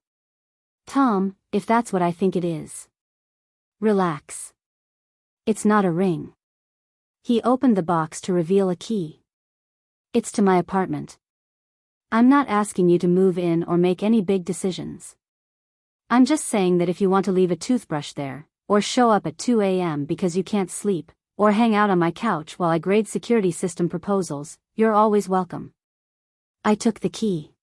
Tom, if that's what I think it is. Relax. It's not a ring. He opened the box to reveal a key. It's to my apartment. I'm not asking you to move in or make any big decisions. I'm just saying that if you want to leave a toothbrush there, or show up at 2 a.m. because you can't sleep, or hang out on my couch while I grade security system proposals, you're always welcome. I took the key.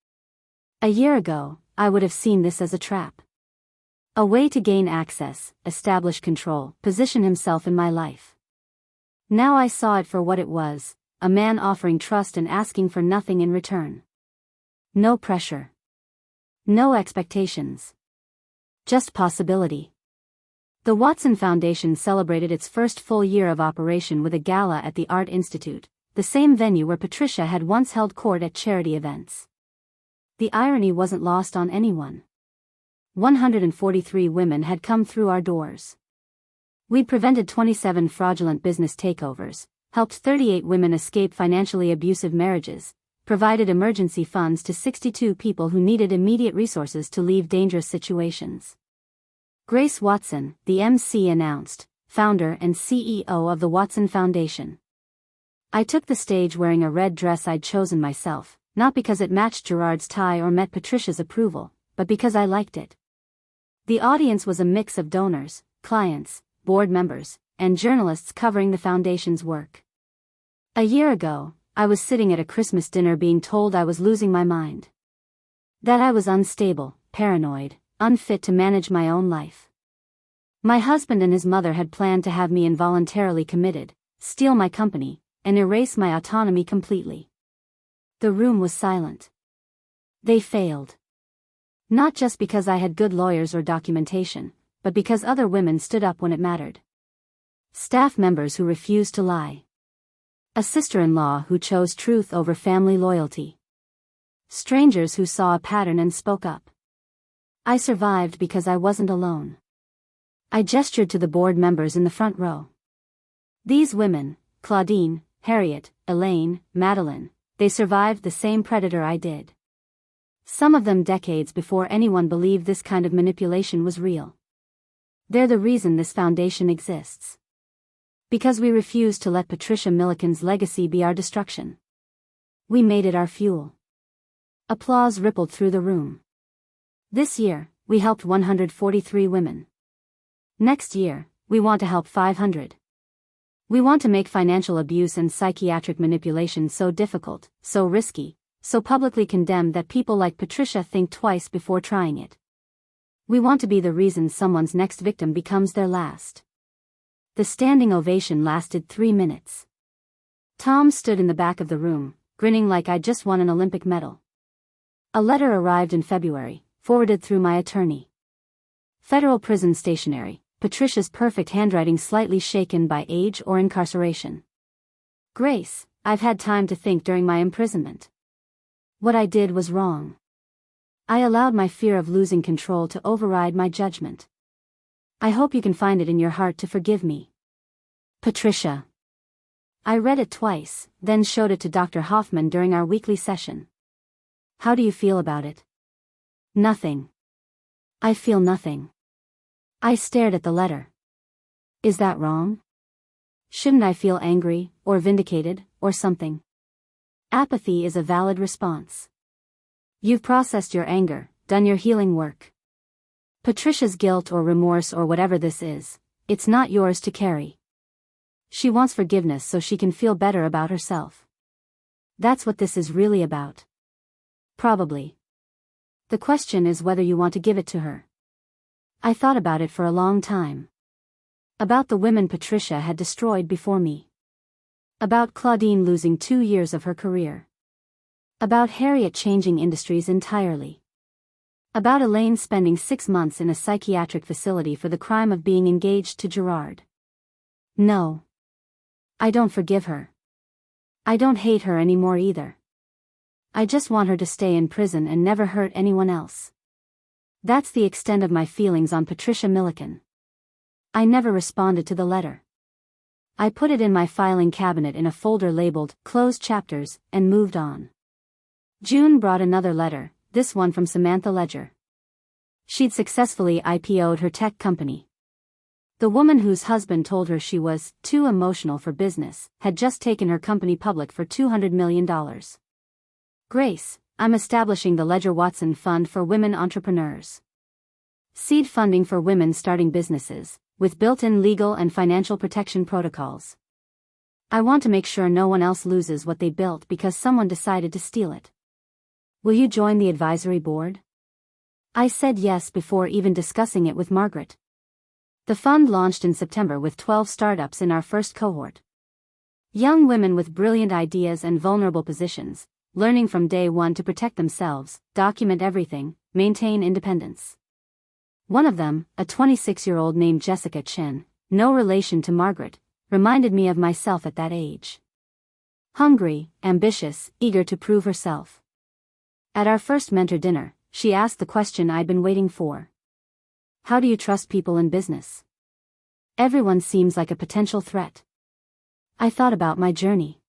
A year ago, I would have seen this as a trap. A way to gain access, establish control, position himself in my life. Now I saw it for what it was, a man offering trust and asking for nothing in return. No pressure. No expectations. Just possibility. The Watson Foundation celebrated its first full year of operation with a gala at the Art Institute, the same venue where Patricia had once held court at charity events. The irony wasn't lost on anyone. 143 women had come through our doors. We'd prevented 27 fraudulent business takeovers, helped 38 women escape financially abusive marriages, provided emergency funds to 62 people who needed immediate resources to leave dangerous situations. Grace Watson, the MC announced, founder and CEO of the Watson Foundation. I took the stage wearing a red dress I'd chosen myself, not because it matched Gerard's tie or met Patricia's approval, but because I liked it. The audience was a mix of donors, clients, board members, and journalists covering the foundation's work. A year ago, I was sitting at a Christmas dinner being told I was losing my mind. That I was unstable, paranoid, unfit to manage my own life. My husband and his mother had planned to have me involuntarily committed, steal my company, and erase my autonomy completely. The room was silent. They failed. Not just because I had good lawyers or documentation, but because other women stood up when it mattered. Staff members who refused to lie. A sister-in-law who chose truth over family loyalty. Strangers who saw a pattern and spoke up. I survived because I wasn't alone. I gestured to the board members in the front row. These women, Claudine, Harriet, Elaine, Madeline, they survived the same predator I did. Some of them decades before anyone believed this kind of manipulation was real. They're the reason this foundation exists. Because we refused to let Patricia Miliken's legacy be our destruction. We made it our fuel. Applause rippled through the room. This year, we helped 143 women. Next year, we want to help 500. We want to make financial abuse and psychiatric manipulation so difficult, so risky, so publicly condemned that people like Patricia think twice before trying it. We want to be the reason someone's next victim becomes their last. The standing ovation lasted 3 minutes. Tom stood in the back of the room, grinning like I'd just won an Olympic medal. A letter arrived in February, forwarded through my attorney. Federal prison stationery, Patricia's perfect handwriting slightly shaken by age or incarceration. Grace, I've had time to think during my imprisonment. What I did was wrong. I allowed my fear of losing control to override my judgment. I hope you can find it in your heart to forgive me. Patricia. I read it twice, then showed it to Dr. Hoffman during our weekly session. How do you feel about it? Nothing. I feel nothing. I stared at the letter. Is that wrong? Shouldn't I feel angry, or vindicated, or something? Apathy is a valid response. You've processed your anger, done your healing work. Patricia's guilt or remorse or whatever this is, it's not yours to carry. She wants forgiveness so she can feel better about herself. That's what this is really about. Probably. The question is whether you want to give it to her. I thought about it for a long time. About the women Patricia had destroyed before me. About Claudine losing 2 years of her career. About Harriet changing industries entirely. About Elaine spending 6 months in a psychiatric facility for the crime of being engaged to Gerard. No. I don't forgive her. I don't hate her anymore either. I just want her to stay in prison and never hurt anyone else. That's the extent of my feelings on Patricia Miliken. I never responded to the letter. I put it in my filing cabinet in a folder labeled Closed Chapters and moved on. June brought another letter, this one from Samantha Ledger. She'd successfully IPO'd her tech company. The woman whose husband told her she was too emotional for business had just taken her company public for $200 million. Grace, I'm establishing the Ledger Watson Fund for Women Entrepreneurs. Seed funding for women starting businesses, with built-in legal and financial protection protocols. I want to make sure no one else loses what they built because someone decided to steal it. Will you join the advisory board? I said yes before even discussing it with Margaret. The fund launched in September with 12 startups in our first cohort. Young women with brilliant ideas and vulnerable positions, learning from day one to protect themselves, document everything, maintain independence. One of them, a 26-year-old named Jessica Chen, no relation to Margaret, reminded me of myself at that age. Hungry, ambitious, eager to prove herself. At our first mentor dinner, she asked the question I'd been waiting for. How do you trust people in business? Everyone seems like a potential threat. I thought about my journey.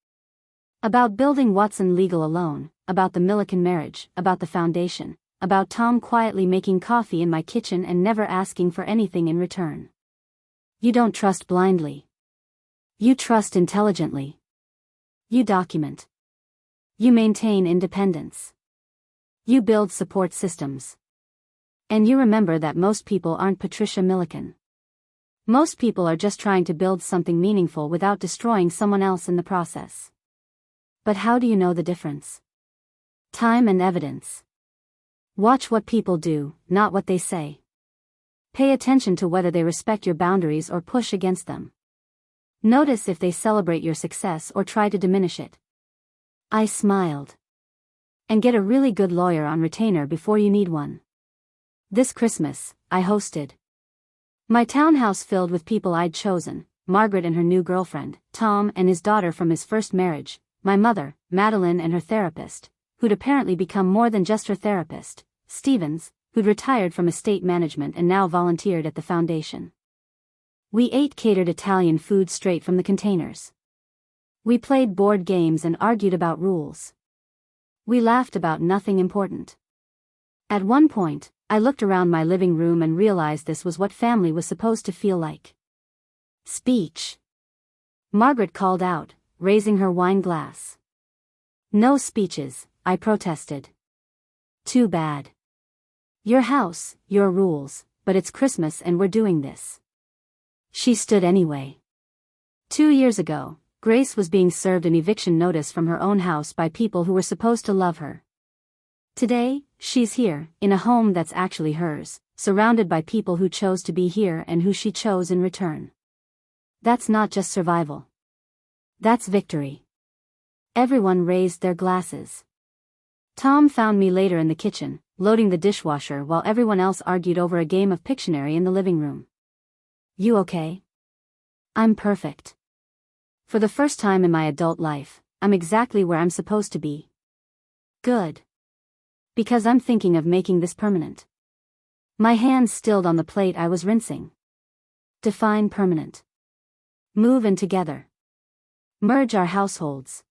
About building Watson Legal alone, about the Miliken marriage, about the foundation, about Tom quietly making coffee in my kitchen and never asking for anything in return. You don't trust blindly. You trust intelligently. You document. You maintain independence. You build support systems. And you remember that most people aren't Patricia Miliken. Most people are just trying to build something meaningful without destroying someone else in the process. But how do you know the difference? Time and evidence. Watch what people do, not what they say. Pay attention to whether they respect your boundaries or push against them. Notice if they celebrate your success or try to diminish it. I smiled. And get a really good lawyer on retainer before you need one. This Christmas, I hosted my townhouse filled with people I'd chosen, Margaret and her new girlfriend, Tom and his daughter from his first marriage, my mother, Madeline and her therapist, who'd apparently become more than just her therapist, Stevens, who'd retired from estate management and now volunteered at the foundation. We ate catered Italian food straight from the containers. We played board games and argued about rules. We laughed about nothing important. At one point, I looked around my living room and realized this was what family was supposed to feel like. Speech. Margaret called out, raising her wine glass. No speeches, I protested. Too bad. Your house, your rules, but it's Christmas and we're doing this. She stood anyway. 2 years ago, Grace was being served an eviction notice from her own house by people who were supposed to love her. Today, she's here, in a home that's actually hers, surrounded by people who chose to be here and who she chose in return. That's not just survival. That's victory. Everyone raised their glasses. Tom found me later in the kitchen, loading the dishwasher while everyone else argued over a game of Pictionary in the living room. You okay? I'm perfect. For the first time in my adult life, I'm exactly where I'm supposed to be. Good. Because I'm thinking of making this permanent. My hands stilled on the plate I was rinsing. Define permanent. Move in together. Merge our households.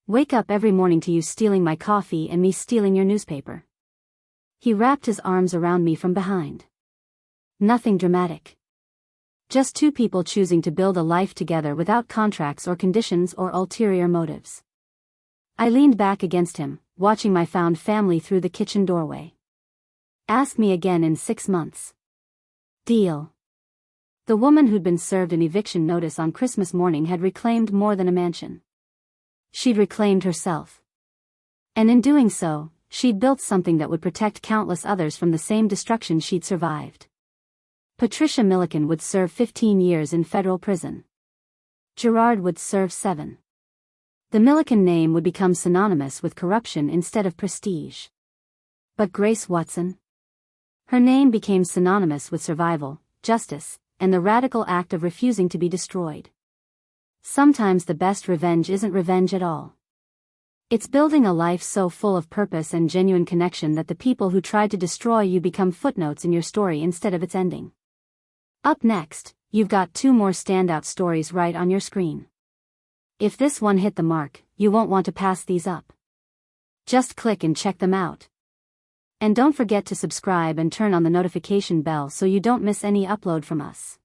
Wake up every morning to you stealing my coffee and me stealing your newspaper. He wrapped his arms around me from behind. Nothing dramatic. Just two people choosing to build a life together without contracts or conditions or ulterior motives. I leaned back against him, watching my found family through the kitchen doorway. Ask me again in 6 months. Deal. The woman who'd been served an eviction notice on Christmas morning had reclaimed more than a mansion. She'd reclaimed herself. And in doing so, she'd built something that would protect countless others from the same destruction she'd survived. Patricia Miliken would serve 15 years in federal prison. Gerard would serve 7. The Miliken name would become synonymous with corruption instead of prestige. But Grace Watson? Her name became synonymous with survival, justice, and the radical act of refusing to be destroyed. Sometimes the best revenge isn't revenge at all. It's building a life so full of purpose and genuine connection that the people who tried to destroy you become footnotes in your story instead of its ending. Up next, you've got 2 more standout stories right on your screen. If this one hit the mark, you won't want to pass these up. Just click and check them out. And don't forget to subscribe and turn on the notification bell so you don't miss any upload from us.